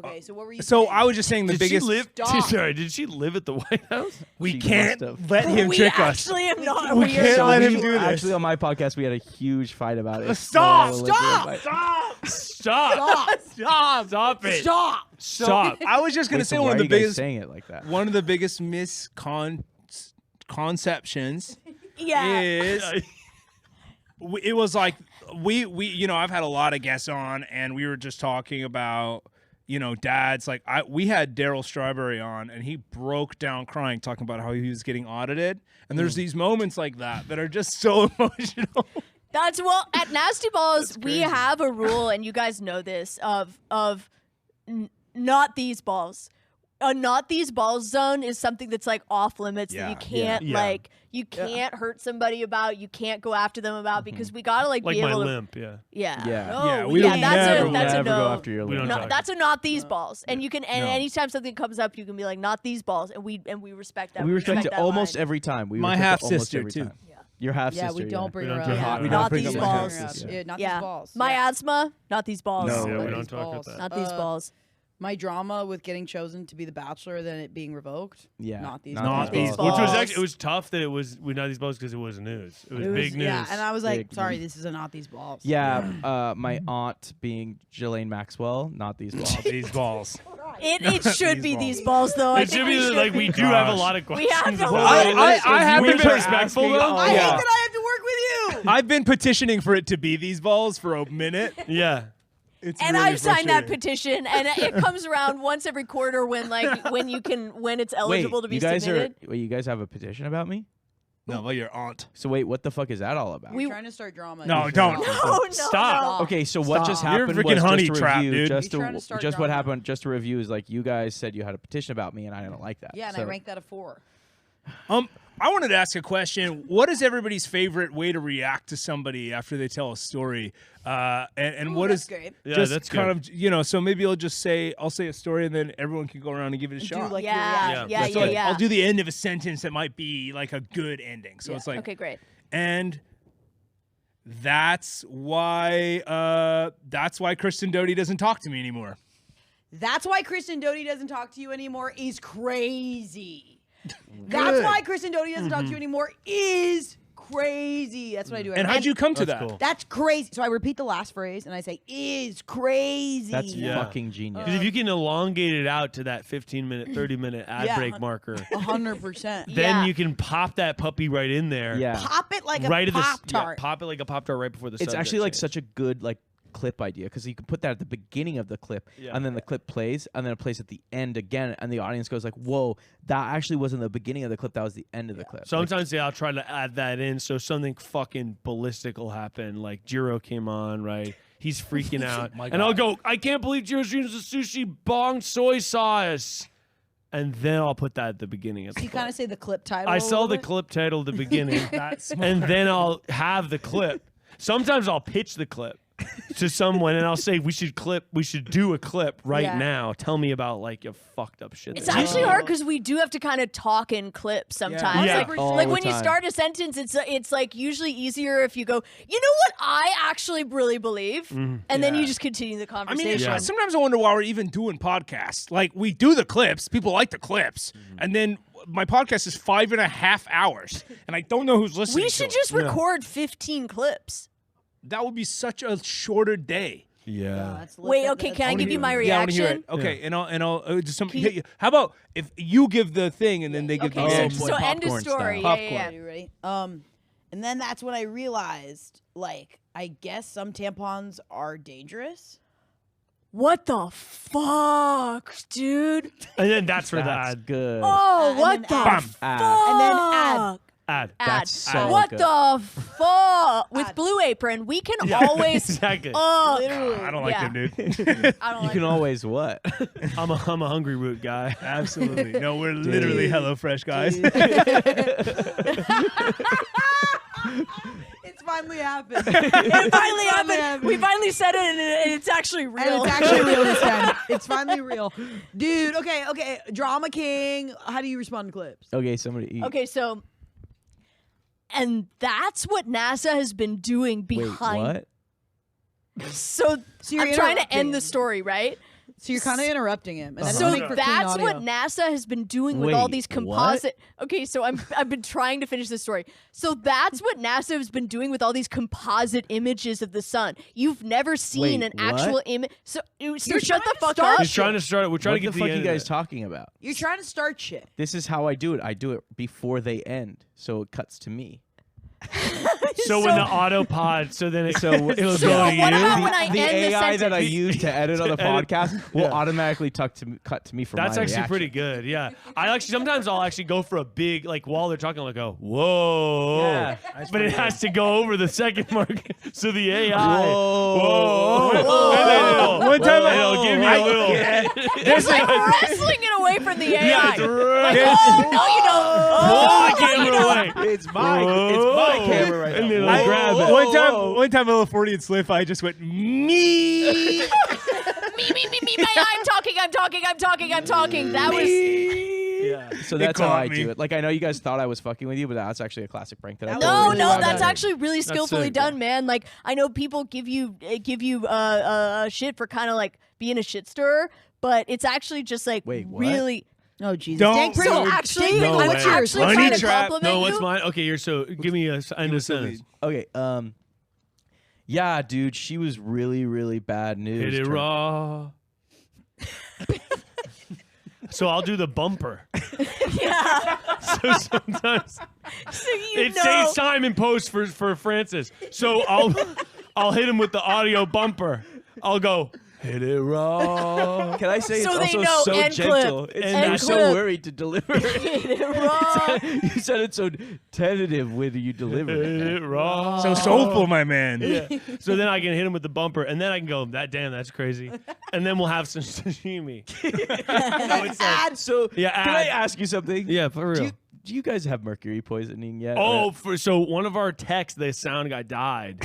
Okay, so what were you so saying? I was just saying the Did biggest. she live? Stop. Sorry, did she live at the White House? We She can't must have. let him we trick us. actually am not. We are can't not let him sure. do this. Actually, on my podcast, we had a huge fight about it. Stop! Well, Stop! like, Stop! Stop! Stop! Stop it! Stop. Stop! I was just gonna wait, say so one why of are the you guys biggest, saying it like that. one of the biggest misconceptions Yeah. is it was like we I've had a lot of guests on, and we were just talking about dads. Like we had Daryl Strawberry on, and he broke down crying talking about how he was getting audited, and there's these moments like that are just so emotional. That's at Nasty Balls we crazy. have a rule, and you guys know this of not these balls. A not these balls zone is something that's like off limits that you can't Yeah. you can't hurt somebody about, you can't go after them about because we gotta Like be my able to limp, yeah. yeah Yeah. Oh, Yeah, we yeah, don't that's never- a that's a never no. go after your We don't limit. talk. That's a not these balls, and you can and No. anytime something comes up, you can be like not these balls, and we respect that. We respect it that almost line. every time. We My respect it half almost sister, every too. time. Your half Yeah, sister. we don't bring We her don't up. do Yeah. hot. We Not don't bring these up my half balls. sister. Yeah, not Yeah, these balls. my Yeah. asthma, not these balls. No. Yeah, we Not don't these talk about balls. that. Not these balls. My drama with getting chosen to be the Bachelor, then it being revoked. Yeah. Not these Not balls. these Which was balls. actually, it was tough that it was not these balls because it was news. It was big news. Yeah, and I was like, Big sorry, news. this is a not these balls. Yeah, my aunt being Ghislaine Maxwell, not these balls. These balls. It should be balls. these balls though. I It think should we be should like we do have a lot of We questions. have to about Well, it. I have We've been been respectful asking- though. I Yeah. hate that I have to work with you. I've been petitioning for it to be these balls for a minute. Yeah. It's And really I've signed that frustrating. petition, and it comes around once every quarter when it's eligible to be you guys submitted. you guys have a petition about me? No, well, your aunt. So wait, what the fuck is that all about? We- You're trying to start drama. No, You don't. should No, Stop. No. Okay, so what just Stop. You're happened freaking was honey just to trap, review, dude. just You're trying to to start just what drama. happened, just to review is like you guys said you had a petition about me and I didn't like that. Yeah, and So- I ranked that a 4. I wanted to ask a question. What is everybody's favorite way to react to somebody after they tell a story? And what that's is great. Yeah, just that's kind good. of, so maybe I'll say a story and then everyone can go around and give it a Do shot. like Yeah, your yeah, So, like, yeah. I'll do the end of a sentence that might be like a good ending. So Yeah. it's like, Okay, great. and that's why Kristen Doty doesn't talk to me anymore. That's why Kristen Doty doesn't talk to you anymore is crazy. That's why Kristen Doty doesn't talk to you anymore is crazy. That's what I do. And how'd you come to That's that? cool. That's crazy. So I repeat the last phrase and I say is crazy. That's Yeah. fucking genius. Because if you can elongate it out to that 15-minute, 30-minute ad Yeah. break marker, 100%. then Yeah. you can pop that puppy right in there. yeah. Pop it like Right a at the Pop Tart. pop it like a Pop Tart right before the It's subject actually like change. such a good like clip idea because you can put that at the beginning of the clip Yeah. and then the clip plays and then it plays at the end again and the audience goes like, whoa, that actually wasn't the beginning of the clip, that was the end of the clip. Like, Sometimes I'll try to add that in so something fucking ballistic will happen. Like Jiro came on, right? He's freaking out. My And I'll God. go, I can't believe Jiro's using the sushi bong soy sauce. And then I'll put that at the beginning of the You clip. kind of say the clip title. I a saw little the bit. clip title at the beginning. That's And then I'll have the clip. Sometimes I'll pitch the clip to someone and I'll say we should do a clip right Yeah. now. Tell me about like your fucked up shit. It's that you actually did. hard because we do have to kind of talk in clips sometimes. Yeah. All Like the when you time. start a sentence, it's like usually easier if you go, you know what I actually really believe, and then you just continue the I mean, conversation. Yeah. sometimes I wonder why we're even doing podcasts. Like, we do the clips, people like the clips, and then my podcast is 5.5 hours, and I don't know who's listening. We to should it. just record 15 clips. That would be such a shorter day. Yeah. Wait, okay, can I give you my Yeah, I want to hear reaction? it. Okay, and I'll just some. How about if you give the thing and then they give Okay, the so, reaction? so end of popcorn story. style. Yeah. You ready? And then that's when I realized, like, I guess some tampons are dangerous. What the fuck, dude? And then that's for the That's ad. good. Oh, and what then the ad. fuck? And then ad. Ad. That's so what good. the fuck? With Ad. Blue Apron, we can Yeah, always. exactly. I don't like Yeah. them, dude. I don't You like can always what? I'm a hungry root guy. Absolutely. No, we're literally HelloFresh guys. It's finally happened. It finally happened. We finally said it, and it's actually real. And it's actually real this time. It's finally real. Dude, okay. Drama King, how do you respond to clips? Okay, somebody eat. Okay, so, and that's what NASA has been doing Wait, behind. what? So, you're I'm trying to interrupting. end the story, right? So you're kind of interrupting him. And that's So only for clean that's audio. what NASA has been doing with all Wait, these what? composite. Okay, so I've been trying to finish this story. So that's what NASA has been doing with all these composite images of the sun. You've never seen Wait, an actual image. So shut trying the to fuck start up. He's trying to start it. We're trying What to get the fuck the you end guys of it. talking about? You're trying to start shit. This is how I do it. I do it before they end, so it cuts to me. So when the autopod, so then it'll So go to what you. about when I the end the AI that I sentence? use to edit on the podcast will Yeah. automatically cut to me for That's my actually reaction. pretty good. Yeah, I actually sometimes I'll actually go for a big like while they're talking, like go whoa, Yeah, but it has to go over the second mark, so the AI. Whoa. Whoa. And then One time it'll give you a little. It's like wrestling it away from the AI. Yeah, it's Like, right. oh, no, you don't. Pull the Oh, camera you don't. away. It's my camera right And now. then Whoa. it'll grab it. One time, a 40 and Sliff, I just went me. Me. I'm talking. That was. Yeah. So that's how caught I me. do it. Like I know you guys thought I was fucking with you, but that's actually a classic prank that I No, pulled. No, Really no, well that's done. actually really skillfully sick. done, man. Like I know people give you shit for kind of like being a shit stirrer, but it's actually just like Wait, what? really. Oh, Jesus. Don't- Dank Pringle. So actually, Dank Pringle, No what's way. yours? actually Honey trying to trap. compliment No, what's you. mine? Okay, so give me a end of sentence. Okay, yeah, dude, she was really, really bad news. Hit it raw. So I'll do the bumper. Yeah. So sometimes So it saves time in post for Francis. So I'll hit him with the audio bumper. I'll go hit it raw. Can I say So it's they also know, so end gentle? clip, It's end you're so clip. worried to deliver it. Hit it raw. You said it so tentative when you delivered Hit it. it raw. So soulful, my man. Yeah. So then I can hit him with the bumper, and then I can go, that's crazy. And then we'll have some sashimi. Ad. So Yeah, can I ad. ask you something? Yeah, for real. Do you guys have mercury poisoning yet? Oh, so one of our techs, the sound guy died.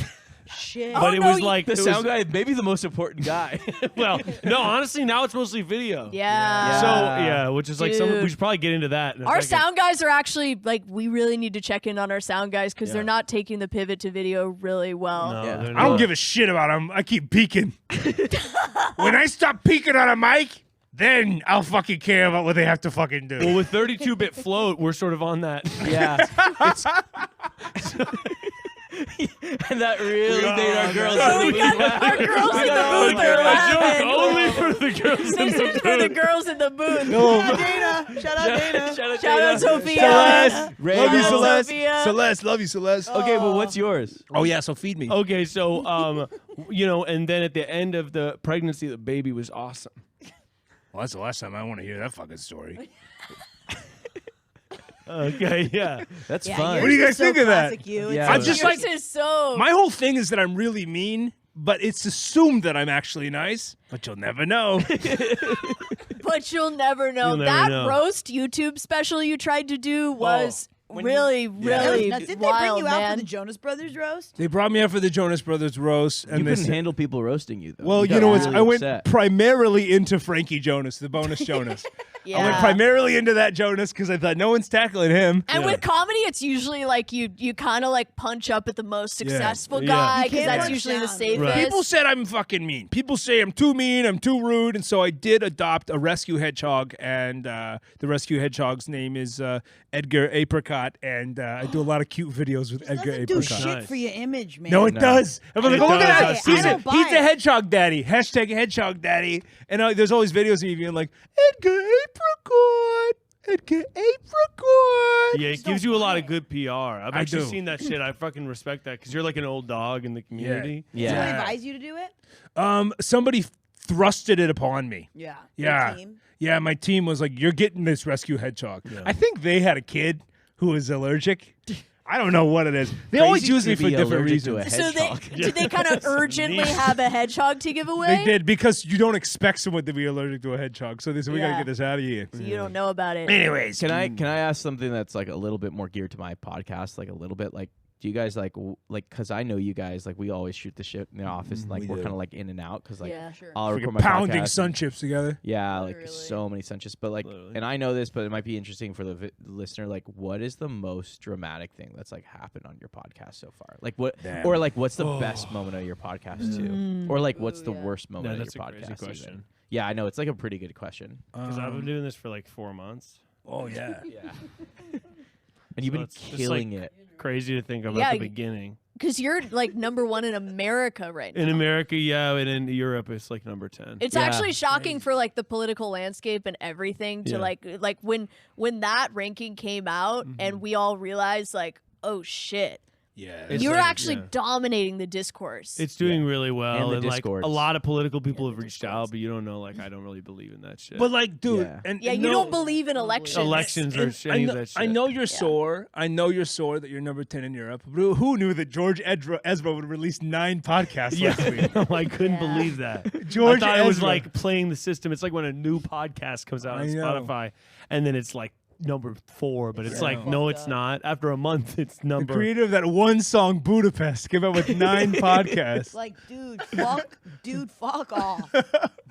Shit. But Oh, it no, was like the it sound was, guy, maybe the most important guy. Well, no, honestly, now it's mostly video. Yeah. So yeah, which is like Dude. we should probably get into that. In a Our second. sound guys are actually like we really need to check in on our sound guys because Yeah. they're not taking the pivot to video really well. No, Yeah. they're I don't not. give a shit about them. I keep peeking. When I stop peeking on a mic, then I'll fucking care about what they have to fucking do. Well, with 32-bit float, we're sort of on that. yeah. And that really made our girls. So we got our girls in the booth are laughing. Only for the girls in This the is for the booth. girls in the booth. Dana. Shout out Dana. Shout out Sophia. Celeste, Ray, love you, Shout out Celeste. Sophia. Celeste, love you, Celeste. Okay, but what's yours? Oh yeah, so feed me. Okay, so and then at the end of the pregnancy, the baby was awesome. Well, that's the last time I want to hear that fucking story. Okay, yeah. That's Yeah, fun. What do you yours guys is so think of that? classic you. Yeah. It's I'm so just Yours like- is so. My whole thing is that I'm really mean, but it's assumed that I'm actually nice. But you'll never know. But you'll never know. You'll never That know. roast YouTube special you tried to do was when really, really Now, did they wild, bring you out man. for the Jonas Brothers roast? They brought me out for the Jonas Brothers roast, and You they couldn't said- handle people roasting you, though. well, got you know what? really I went upset. primarily into Frankie Jonas, the bonus Jonas. yeah. I went primarily into that Jonas because I thought no one's tackling him. And with comedy, it's usually like you kind of like punch up at the most successful Yeah. guy You because can't that's punch usually the down. safest. Right. People said I'm fucking mean. People say I'm too mean, I'm too rude, and so I did adopt a rescue hedgehog, and the rescue hedgehog's name is Edgar Apricot. apricot, and I do a lot of cute videos with Edgar Doesn't do Apricot. shit Nice. for your image, man. No, it does. I'm like, It look at does. that. I've seen He's, it. a, I don't he's buy a it. hedgehog daddy. Hashtag hedgehog daddy. And there's always videos of me being like, Edgar Apricot. Edgar Apricot. Yeah, it gives you a lot of good PR. I've I actually do. seen that shit. I fucking respect that because you're like an old dog in the community. Yeah. Someone advise you to do it? Somebody thrusted it upon me. Yeah. Yeah. Your team? Yeah, my team was like, you're getting this rescue hedgehog. I think they had a kid who was allergic. I don't know what it is. They always Crazy use me to for be different allergic to reasons. a So they hedgehog. did they kind of urgently have a hedgehog to give away? They did, because you don't expect someone to be allergic to a hedgehog. So they said, we got to Yeah. get this out of here. So you don't know about it. Anyways. Can I ask something that's like a little bit more geared to my podcast, like a little bit like, do you guys like because I know you guys like we always shoot the shit in the office and like we we're do. kind of like in and out because like Yeah. Sure. I'll Freaking record my pounding podcast sun and- chips together. Yeah, like Literally. so many sunchips. But like, Literally. and I know this, but it might be interesting for the listener. Like, what is the most dramatic thing that's like happened on your podcast so far? Like what, Damn. or like what's the best moment of your podcast too? Or like what's the yeah. worst No, moment that's of a your crazy podcast? question. Even? Yeah, I know it's like a pretty good question. Because I've been doing this for like 4 months. Oh, yeah. Yeah, and you've So been it's just, killing like, it. Crazy to think of Yeah, at the you- beginning. Because you're like #1 in America right now. In America, yeah, and in Europe, it's like number 10. It's Yeah. actually shocking for like the political landscape and everything to Yeah. like when that ranking came out and we all realized like, oh shit, Yeah. It's you're like- actually yeah. dominating the discourse. It's doing really well, the and like discords. a lot of political people the have reached discords. out, but you don't know. Like, I don't really believe in that shit. But like, dude, Yeah. and yeah, and you no- don't believe in elections. elections are and shitting that shit. I know you're sore. I know you're sore that you're number 10 in Europe. But who knew that George Ezra would release 9 podcasts last week? Yeah, I couldn't Yeah. believe that. George I thought it was Ezra. like playing the system. It's like when a new podcast comes out on I know. Spotify, and then it's like number 4, but it's Yeah. like no, it's not. After a month, it's The number. creator of that one song, Budapest, came out with 9 podcasts. Like, dude, fuck off.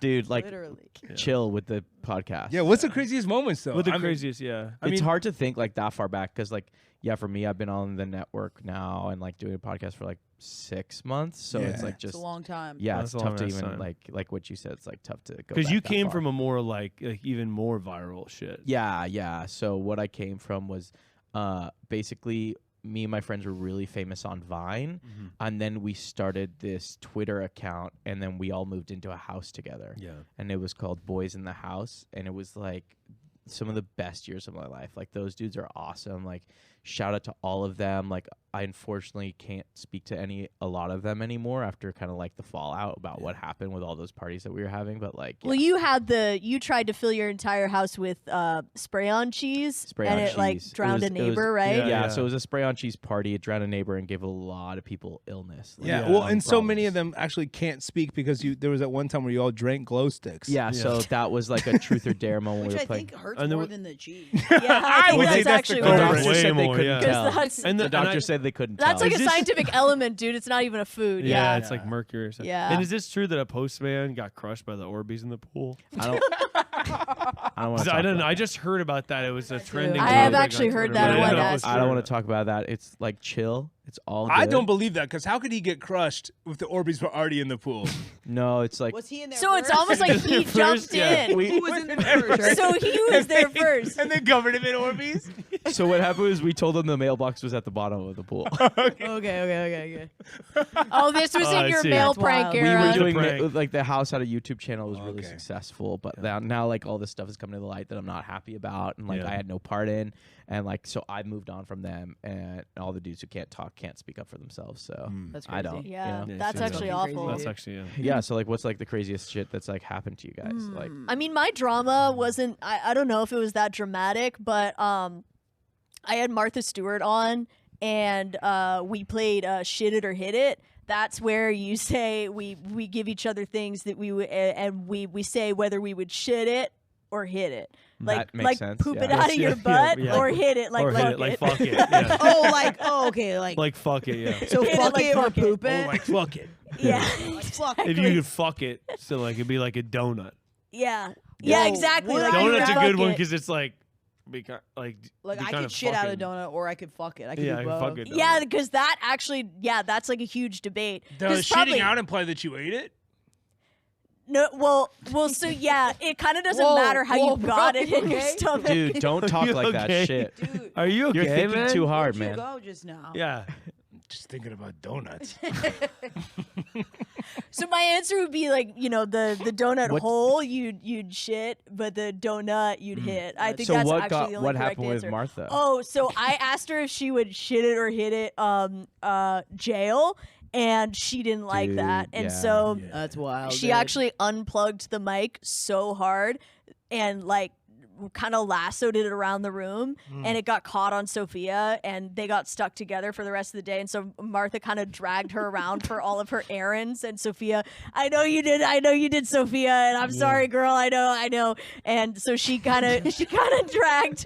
Dude, like Literally. chill with the podcast. Yeah, what's the craziest moments, though? With the I mean, craziest, yeah. I It's mean- hard to think like that far back because like yeah, for me I've been on the network now and like doing a podcast for like 6 months, so Yeah. it's like It's just a long time. yeah, That's it's a tough to long-ass even time. like what you said. It's like tough to go Because back you that came far. from a more like even more viral shit. yeah. So what I came from was basically me and my friends were really famous on Vine, and then we started this Twitter account, and then we all moved into a house together. Yeah. And it was called Boys in the House, and it was like some of the best years of my life. Like those dudes are awesome. Like shout out to all of them. Like I unfortunately can't speak to a lot of them anymore after kind of like the fallout about what happened with all those parties that we were having. But like, Well, you tried to fill your entire house with spray on cheese, Spray and on it like cheese. It drowned was- a it was- neighbor, right? Yeah. yeah, so it was a spray on cheese party. It drowned a neighbor and gave a lot of people illness. like, Yeah, Yeah. well, lung and so many of problems. them actually can't speak because there was that one time where you all drank glow sticks. Yeah, so that was like a truth or dare moment. Which we were I playing. think hurts And there more wa- than the cheese. Yeah, I think would that's say that's actually the The worse. culprit. doctor Way said they more, couldn't yeah. tell. That's- And The and doctor I- said they couldn't That's tell. like a Is this- scientific element, dude. It's not even a food. Yeah, Yeah. it's like mercury or something. Yeah. And is this true that a postman got crushed by the Orbeez in the pool? I don't. I don't want to. I don't know. I just heard about that. It was a trending. I have topic on actually heard Twitter, that. but I didn't wanted know to if it was ask I true don't or want to talk about that. It's like chill. It's all. I good. don't believe that, because how could he get crushed if the Orbeez were already in the pool? No, it's like Was he in there So it's first? almost like he First, jumped yeah. in. Who was in there first? So he was there first. And they covered him in Orbeez? so. What happened was we told them the mailbox was at the bottom of the pool. Okay. Oh, this was Oh, I in your see. mail That's prank wild. we era. were doing prank. like the house had a YouTube channel. It was really Okay. successful, but now like all this stuff is coming to the light that I'm not happy about, and like Yeah. I had no part in, and like so I moved on from them, and all the dudes who can't talk can't speak up for themselves. So That's I crazy. don't. Yeah, You know? Yeah, that's seems actually fucking awful. crazy. That's actually Yeah. So like, what's like the craziest shit that's like happened to you guys? Hmm. Like, I mean, my drama wasn't. I don't know if it was that dramatic, but I had Martha Stewart on, and we played Shit It or Hit It. That's where you say we give each other things that and we say whether we would shit it or hit it. Like That makes like sense, poop yeah. it out of Yeah, your yeah, butt yeah. or hit it like or fuck hit it like fuck it. Yeah. Okay, Like fuck it. Yeah. so Hit it fuck like it or fuck it. poop Oh, it. like, fuck it. Yeah. Fuck. If you could fuck it, so like it'd be like a donut. Yeah. Whoa, Exactly. would Like I you Donut's a fuck good one it. because it's like, like Like be I kinda could shit out a fucking- donut, or I could fuck it. I could Yeah, do I both. can fuck it. Yeah, because that actually, that's like a huge debate. 'Cause Does shitting probably- out imply that you ate it? No, well. So yeah, it kind of doesn't matter how you got it in your stomach. Dude, don't talk You like okay? that shit. Dude, Are you okay, You're thinking man? too hard, where'd you man. go just now? Yeah. Just thinking about donuts. So my answer would be like, the donut What- hole you'd shit, but the donut you'd hit. I think So that's what actually the only what correct happened answer. with Martha? Oh, so I asked her if she would shit it or hit it jail, and she didn't like that. Dude, And yeah. so That's wild. she actually unplugged the mic so hard and like kind of lassoed it around the room, and it got caught on Sophia, and they got stuck together for the rest of the day. And so Martha kind of dragged her around for all of her errands, and Sophia, I know you did, Sophia, and I'm sorry, girl, I know. And so she got dragged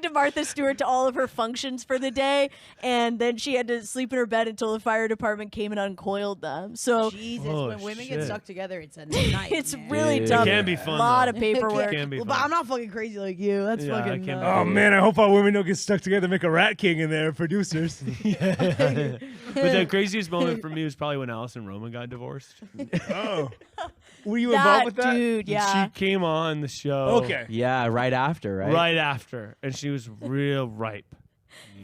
to Martha Stewart to all of her functions for the day, and then she had to sleep in her bed until the fire department came and uncoiled them. So Jesus, Oh, when women shit. get stuck together, it's a nightmare. it's really Dude. tough. It can be fun, A lot though. of paperwork. It can be Well, fun. but I'm not fucking crazy like you. That's Yeah, I fucking. can't Oh believe man, I hope our women don't get stuck together and make a rat king in there, producers. But the craziest moment for me was probably when Alice and Roman got divorced. Oh. Were you involved with that? Dude, yeah. She came on the show. Okay. Yeah, right after, right? Right after, and she was real ripe.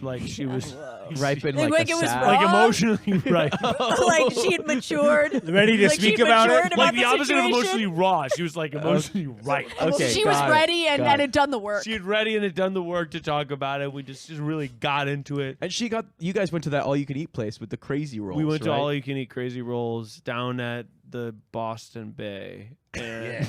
Like she was Ripe in Like, like, like the it was sad- wrong? like emotionally ripe. Like she had matured. Ready to Like, speak she'd about matured it? about Like the opposite of situation. emotionally raw. She was like emotionally ripe. Okay, She was got it, ready and got had it. had done the work. She had ready and had done the work to talk about it. We just really got into it. And you guys went to that all-you-can-eat place with the crazy rolls. We went to right? all you can eat crazy rolls down at the Boston Bay. And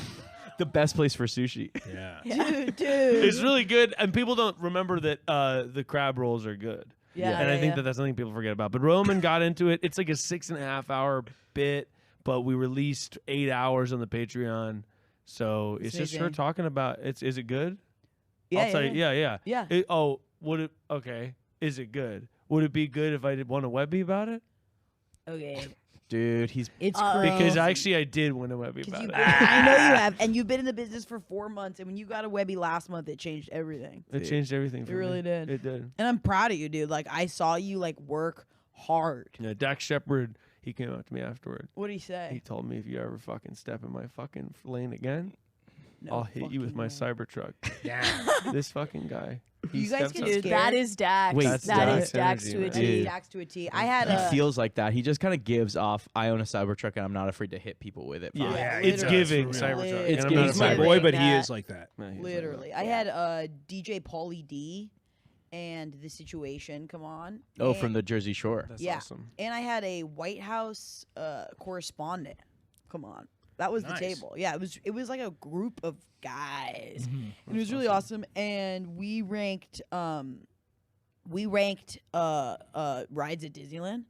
the best place for sushi. Yeah. Dude. it's really good, and people don't remember that the crab rolls are good. Yeah, and I yeah, think yeah. that that's something people forget about. But Roman got into it. It's like a 6.5 hour bit, but we released 8 hours on the Patreon. So it's just her Amazing. talking about it's. Is it good? Yeah, I'll tell you. Yeah. Yeah. Would it? Okay. Is it good? Would it be good if I did want a Webby about it? Okay. Dude, It's Because crazy. I did want a Webby 'Cause about you- it. I know you have, and you've been in the business for 4 months. And when you got a Webby last month, it changed everything. It changed everything for me. really did. It did. And I'm proud of you, dude. Like I saw you like work hard. Yeah, Dax Shepard, he came up to me afterward. What did he He say? told me if you ever fucking step in my fucking lane again, No I'll hit you with my fucking way. Cybertruck. Yeah. This fucking guy. He You guys steps get up- Dude, scared. that is Dax. Wait, That Dax is Dax energy, to a man. That T. is Dude. Dax to a T. I had he a. feels like that. He just kind of gives off, I own a Cybertruck and I'm not afraid to hit people with it. Yeah, vibe. Yeah, it's literally. giving It's Cybertruck. real. and It's I'm giving not He's a my Cybertruck. boy, but he that. is like that. Yeah, he's like Literally, that. I had DJ Pauly D, and The Situation come on. Oh, and- from the Jersey Shore. That's yeah. awesome. And I had a White House correspondent come on. That was Nice. the table. Yeah, it was like a group of guys. Mm-hmm. And it was really awesome. And we ranked rides at Disneyland.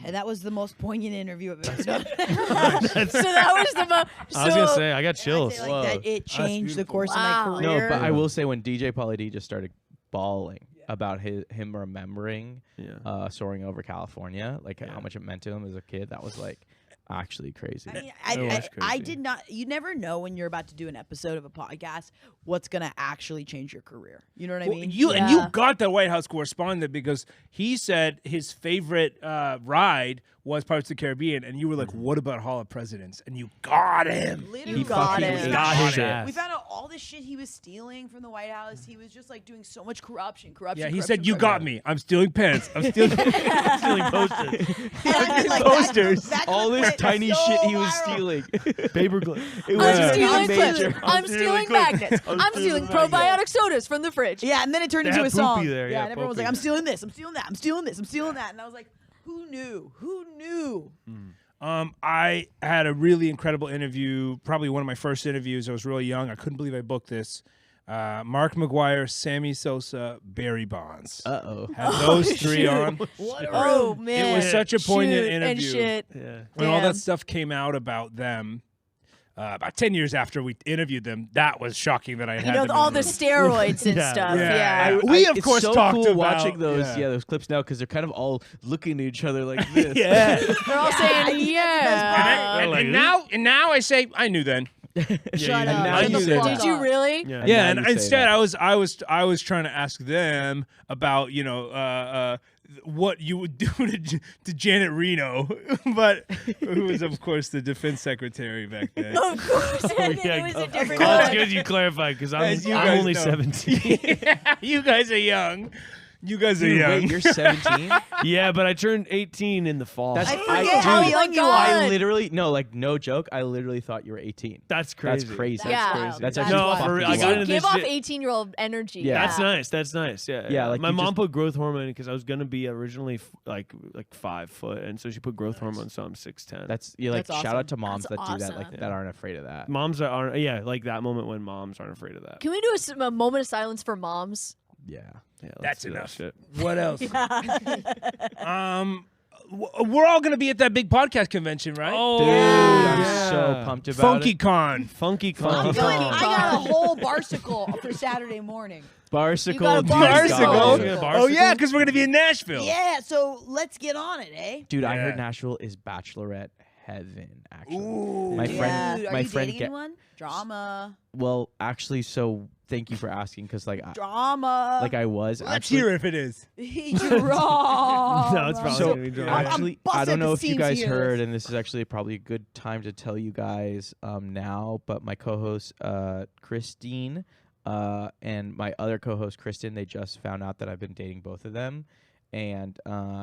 And that was the most poignant interview I've ever done. So that was the most. I was gonna say I got chills. Like that, it changed the course of Wow. my No, career. but I will say when DJ Pauly D just started bawling about him remembering Yeah. soaring over California, like Yeah. how much it meant to him as a kid, that was like actually crazy. I mean, It was I crazy. did not. You never know when you're about to do an episode of a podcast what's gonna actually change your career. You know what I Well, mean? you Yeah. you got the White House correspondent because he said his favorite ride was Pirates of the Caribbean, and you were like, "What about Hall of Presidents?" And you got him. Literally, You got fucking it. Got his shit. ass. We found out all the shit he was stealing from the White House. He was just like doing so much corruption. Yeah, he said, "You got me. I'm stealing pens. I'm stealing." Stealing posters. Posters. All this tiny shit he was stealing. Paperclip. It was I'm stealing major. clips. I'm stealing magnets. I'm stealing probiotic sodas from the fridge. Yeah, and then it turned They into had a song. Poopy there, yeah, and everyone was like, Poopy. "I'm stealing this. I'm stealing that. I'm stealing this. I'm stealing that." And I was like, "Who knew? Who knew?" I had a really incredible interview, probably one of my first interviews. I was really young. I couldn't believe I booked this. Mark McGuire, Sammy Sosa, Barry Bonds. Uh-oh. Had those three on. Oh man, It was such a poignant Shoot and interview. shit. Yeah. When all Damn. that stuff came out about them, about 10 years after we interviewed them, that was shocking that I had You know them all in the room. steroids and Yeah. stuff. Yeah. Yeah. We, of it's course, so talked cool about watching those yeah. those clips now because they're kind of all looking at each other like this. Yeah. They're all saying yeah. And, like, and now I say I knew then. Shut and up. now Shut you the say fuck that. Did you really? Yeah. Yeah, now and you say instead that. I was trying to ask them about what you would do to Janet Reno, but who was, of course, the defense secretary back then. Of course, and Yeah, it was a different Oh, it's one. good you clarified because As you I'm guys only know. 17. You guys are young. You guys are Dude, young. wait, you're 17? Yeah, but I turned 18 in the fall. That's I I, forget how dude, young you are. I literally no joke. I literally thought you were 18. That's crazy. That's crazy. Yeah. crazy. That's That's actually No, fucking for real, I wild. got into Give this off shit- 18-year-old energy. Yeah. That's nice. That's nice. Yeah. Yeah, like my you mom just- put growth hormone because I was gonna be originally like 5 foot, and so she put growth hormone, so I'm 6'10". That's like That's shout awesome. out to moms That's that do that, awesome. like that aren't afraid of that. moms aren't. Yeah, like that moment when moms aren't afraid of that. Can we do a moment of silence for moms? Yeah. Yeah, let's That's do that enough. shit. What else? We're all gonna be at that big podcast convention, right? Oh, Dude, I'm so yeah. pumped about Funky it. Con. Funky I'm con. going, I got a whole barsicle for Saturday morning. Barsicle. You got a dude, barsicle. Barsicle. Yeah, Oh yeah, barsicle? because we're gonna be in Nashville. Yeah, so let's get on it, eh? Dude, I Yeah. heard Nashville is bachelorette heaven. Actually, Ooh. my Dude, friend, are my you friend. dating anyone? Drama. Well, actually, so thank you for asking, because like, Drama. I was. Let's actually, hear if it is. Drama. No, it's probably So gonna be drama. actually, busting I don't know at if the you seams guys here. heard, and this is actually probably a good time to tell you guys now. But my co-host Christine and my other co-host Kristen, they just found out that I've been dating both of them, and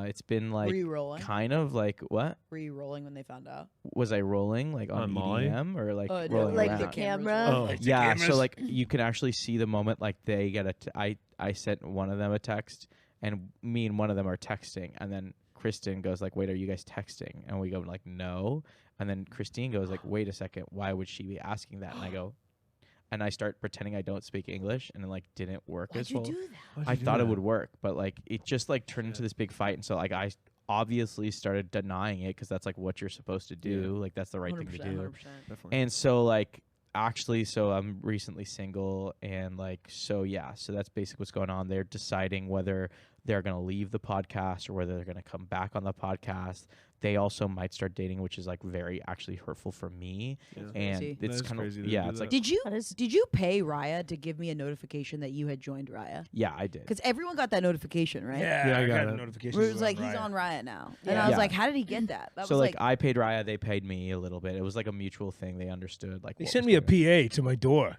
it's been Were like you rolling? kind of like what Were you rolling when they found out? was I rolling like on On Molly? EDM or like No, rolling like around? the camera. Oh, Like the Yeah, so cameras. like you can actually see the moment like they get I sent one of them a text, and me and one of them are texting, and then Kristen goes like, "Wait, are you guys texting?" And we go like, "No." And then Christine goes like, "Wait a second, why would she be asking that?" And I go, and I start pretending I don't speak English, and it like didn't work Why'd as you well. do that? Why'd I you do thought it that? would work, but like it just like turned into this big fight, and so like I obviously started denying it because that's like what you're supposed to do, like that's the right thing to 100%, do. 100%. Definitely. And so like actually, so I'm recently single, and like so yeah, so that's basically what's going on. They're deciding whether they're gonna leave the podcast or whether they're gonna come back on the podcast. They also might start dating, which is like very actually hurtful for me. Yeah. And crazy. it's That is kind crazy of to yeah, do it's that. like Did you pay Raya to give me a notification that you had joined Raya? yeah, I did. Because everyone got that notification, right? Yeah, I I got got it. a notification. Where it was like he's on Riot now, and Yeah. I was Yeah. like, how did he get that? That So was like I paid Raya, they paid me a little bit. It was like a mutual thing. They understood like They what sent was me a going on. PA to my door.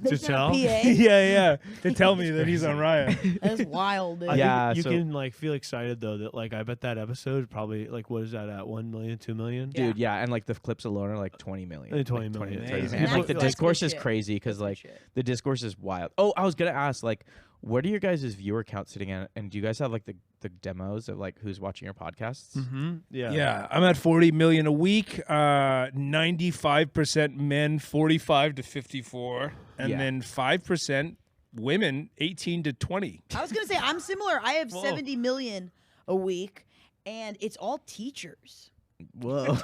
To tell? PA. yeah, to tell me that he's on Riot. That's wild. Dude. I Yeah, think you so- can like feel excited though that like I bet that episode probably like what is that at 1 million, 2 million? Dude, yeah, and like the clips alone are like 20 million. 20 like, million. 20 Amazing. million. And like the That's good discourse is shit. crazy because That's good like shit. the discourse is wild. Oh, I was gonna ask like, what are your guys' viewer count sitting at? And do you guys have like the demos of like who's watching your podcasts? Mm-hmm. Yeah. Yeah, I'm at 40 million a week. 95% men, 45 to 54, and Yeah. then 5% women, 18 to 20. I was gonna say I'm similar. I have Whoa. 70 million a week, and it's all teachers. Whoa.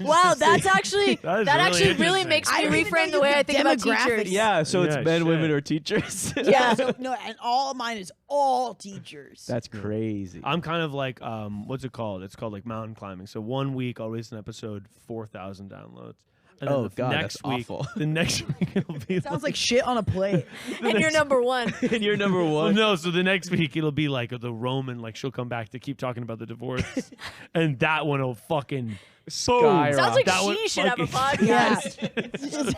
Wow, that's actually That is that really actually really interesting. makes I me didn't even know reframe the you way I could think about demographics. teachers. Yeah, so it's Yeah, men, women, shit. or teachers. Yeah. So, no, and all mine is all teachers. That's crazy. I'm kind of like what's it called? It's called like mountain climbing. So 1 week I'll release an episode, 4,000 downloads. And Oh, then the God, next that's week, awful. The next week it'll be Sounds like shit on a plate. And you're number one. and you're number Well, one. no, so the next week it'll be like the Roman, like she'll come back to keep talking about the divorce, and that one will fucking Skyrocket. Sounds like That one she should have a fucking- podcast. It sounds-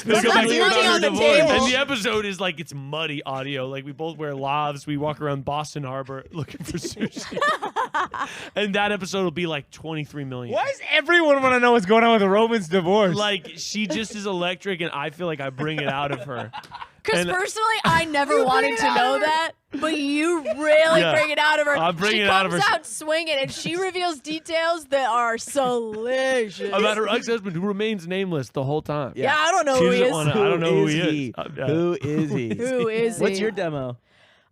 They'll come back Sometimes to money another on the divorce. table. And the episode is like it's muddy audio. Like we both wear lavs. We walk around Boston Harbor looking for sushi. And that episode will be like 23 million. Why does everyone want to know what's going on with the Roman's divorce? Like she just is electric, and I feel like I bring it out of her. Because And- personally, I never wanted to know that, but you really Yeah. bring it out of her. I bring she it out of comes her. out swinging, and she reveals details that are delicious. About her ex-husband who remains nameless the whole time. Yeah, I don't know She who he doesn't is. wanna- I don't know who is he he? is. Yeah. Who is he? Who is What's he? your demo?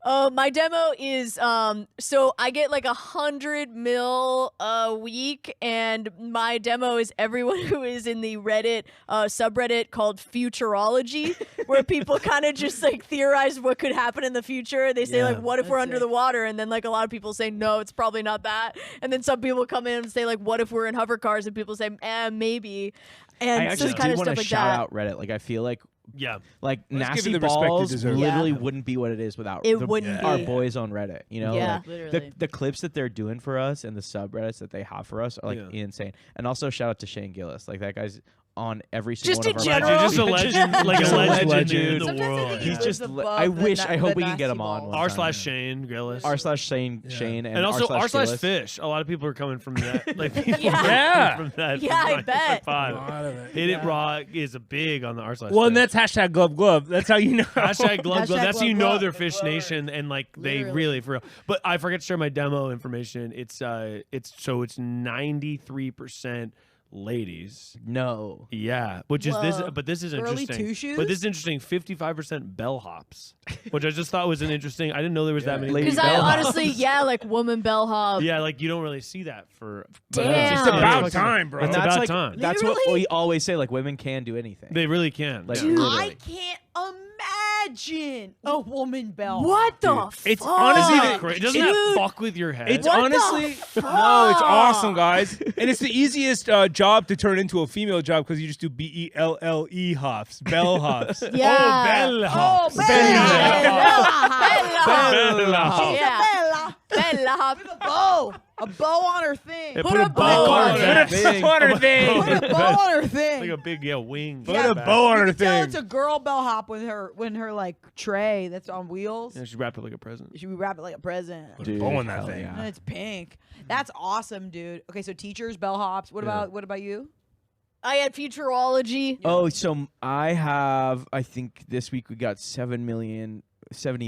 My demo is so I get like 100 mil a week, and my demo is everyone who is in the Reddit subreddit called Futurology, where people kind of just like theorize what could happen in the future. They say Yeah. like, what if we're That's under sick. the water? And then like a lot of people say no, it's probably not that. And then some people come in and say like, what if we're in hover cars? And people say maybe. And I so actually it's kind do of want stuff to like shout that. out Reddit. Like I feel like Yeah. Like Let's give you nasty the respect you balls deserve. literally Yeah. wouldn't be what it is without It wouldn't our be. boys on Reddit. You know, Yeah. like, Literally. the clips that they're doing for us and the subreddits that they have for us are like insane. And also shout out to Shane Gillis. Like that guy's on every single Just one in of our general. Just a legend, like a Just a legend legend. in the Sometimes I world. think He's lives just. above I the wish. na- I hope the we can get him nasty on. balls. one R time. slash Shane Gillis. R/Shane Shane and also R/Gillis. R/Fish. A lot of people are coming from that. Like people Yeah. are coming from that. Yeah, I from bet. 9.5. Hit It Raw is a big on the R slash. Well, and that's hashtag glove glove. That's how you know. Hashtag glove glove. Hashtag That's how you glove know glove. they're Fish Nation, and like they Literally. really for real. But I forget to share my demo information. It's 93% ladies. No. Yeah, which is this, Whoa. but this is Early interesting. two shoes? But this is interesting. 55% bellhops, which I just thought was an interesting. I didn't know there was that many. Lady Because I bellhops. honestly, like woman bellhop. Yeah, like you don't really see that for. Damn. It's Yeah. about time, bro. And It's that's about like time. that's what Literally? we always say. Like women can do anything. They really can. Like, Yeah. Dude. literally. I can't imagine a woman bell. What the fuck? It's honestly the- Great. Doesn't that fuck with your head? It's What the honestly no, it's fuck? awesome, guys, and it's the easiest job to turn into a female job because you just do BELLE hops, bell hops. Yeah. Oh, Bella. Bella. Yeah. Bella. Bella. With a bow. A bow on her thing. Yeah, Put a bow on that Put a on her thing. Put a bow on her thing. Like a big wing. Put a bow on her You can tell thing. it's a girl bellhop when her like tray that's on wheels. Yeah, she wrapped it like a present. Should we wrap it like a present? Put a bow on that hell thing. yeah. And it's pink. That's awesome, dude. Okay, so teachers, bellhops. What about you? I had futurology. Oh, so I think this week we got 70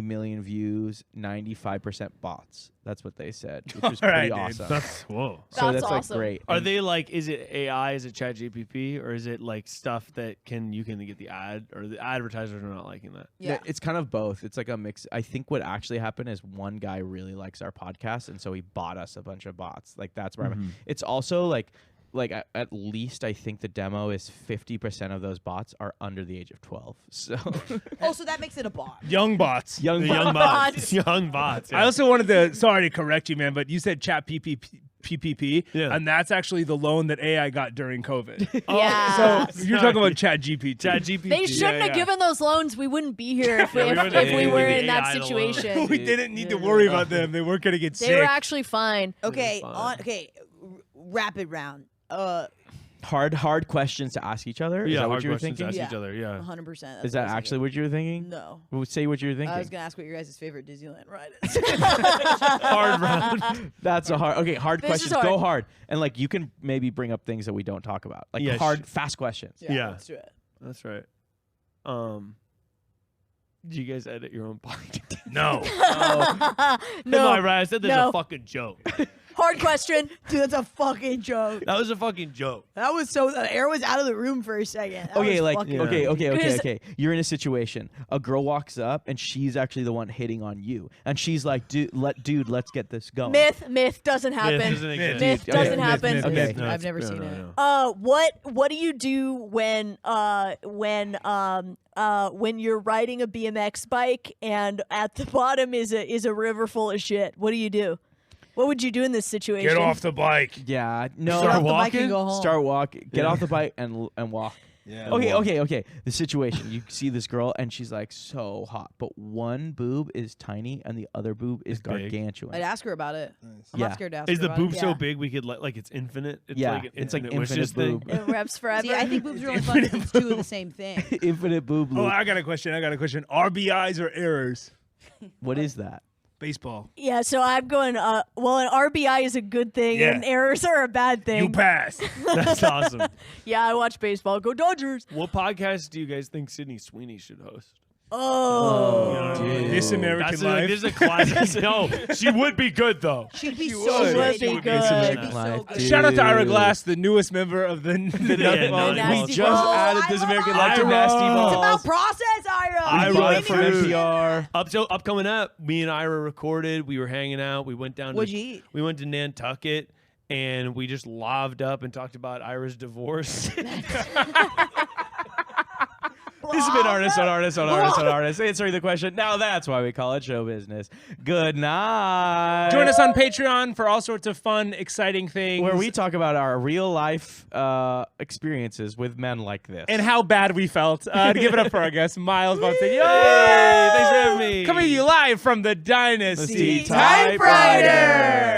million views, 95% bots. That's what they said, which was All pretty right, dude. awesome. That's whoa. So That's that's awesome. like great. Are And they like? Is it AI? Is it ChatGPT? Or is it like stuff that you can get the ad? Or the advertisers are not liking that? Yeah. It's kind of both. It's like a mix. I think what actually happened is one guy really likes our podcast, and so he bought us a bunch of bots. Like that's where it's also like at least I think the demo is 50% of those bots are under the age of 12. So Oh, so that makes it a bot. Young bots. young The bots. young bots. Young bots. I also wanted to, sorry to correct you, man, but you said chat PPP, Yeah. and that's actually the loan that AI got during COVID. Yeah. So you're talking about Chat GPT. ChatGPT. They shouldn't have yeah. given those loans. We wouldn't be here if, Yeah, we wouldn't if have we given were the in that AI the loan. situation. We didn't need to worry about them. They weren't gonna get They sick. were actually fine. Okay, fine. rapid round. Hard questions to ask each other. Is Yeah, that hard what you were questions to thinking? ask each other. Yeah. 100%. Is that actually what you were thinking? No. Well, say what you were thinking. I was gonna ask what your guys' favorite Disneyland ride is. Hard round. That's a hard. Okay, hard This is questions. Go hard. hard, and like you can maybe bring up things that we don't talk about, like Yeah, hard, fast questions. Yeah. Let's do it. That's right. Do you guys edit your own podcast? No. No. Am I right? I said there's No. a fucking joke. Hard question. Dude, that's a fucking joke. That was a fucking joke. That was so. The air was out of the room for a second. That Okay, was like fucking- Yeah. okay. You're in a situation. A girl walks up and she's actually the one hitting on you, and she's like, "Dude, let's get this going." Myth doesn't happen. Myth doesn't exist. Myth Okay, doesn't myth, happen. myth, Okay. myth. I've never seen it. What do you do when you're riding a BMX bike and at the bottom is a river full of shit? What do you do? What would you do in this situation? Get off the bike. Yeah, no. Get off the bike walking? and go home. Start walk. Get off the bike and walk. Yeah. Okay. The situation. You see this girl and she's like so hot, but one boob is tiny and the other boob is It's big. gargantuan. I'd ask her about it. I'm Yeah. not scared to ask Is her the about boob it. so Yeah. big we could like it's infinite? It's Yeah, like an it's like wishes infinite thing? boob. It reps forever. See, I think boobs are only fun if it's two of the same thing. Infinite boob Oh, loop. I got a question. RBIs or errors? What is that? Baseball. Yeah, so I'm going. Well, an RBI is a good thing, Yeah. and errors are a bad thing. You pass. That's awesome. Yeah, I watch baseball. Go Dodgers! What podcast do you guys think Sydney Sweeney should host? Oh, dude. This American Life. This is a classic. No, she would be good though. She'd be She so would. good. She would be She'd good. be so Life, good. dude. Shout out to Ira Glass, the newest member of the Yeah, Nutball. Nasty We just Balls. added I This love American Ira. Life to Nasty It's Balls. about process, Ira. Ira We bought it for from food. NPR. Upcoming up, me and Ira recorded. We were hanging out. We went down. What'd to, you eat? We went to Nantucket, and we just loved up and talked about Ira's divorce. This has been Artists on Artists on Artists on Artists answering the question. Now that's why we call it show business. Good night. Join us on Patreon for all sorts of fun, exciting things. where we talk about our real life experiences with men like this. and how bad we felt. Give it up for our guest, Miles Bonsignore. Yay! Thanks for having me. Coming to you live from the Dynasty Typewriter.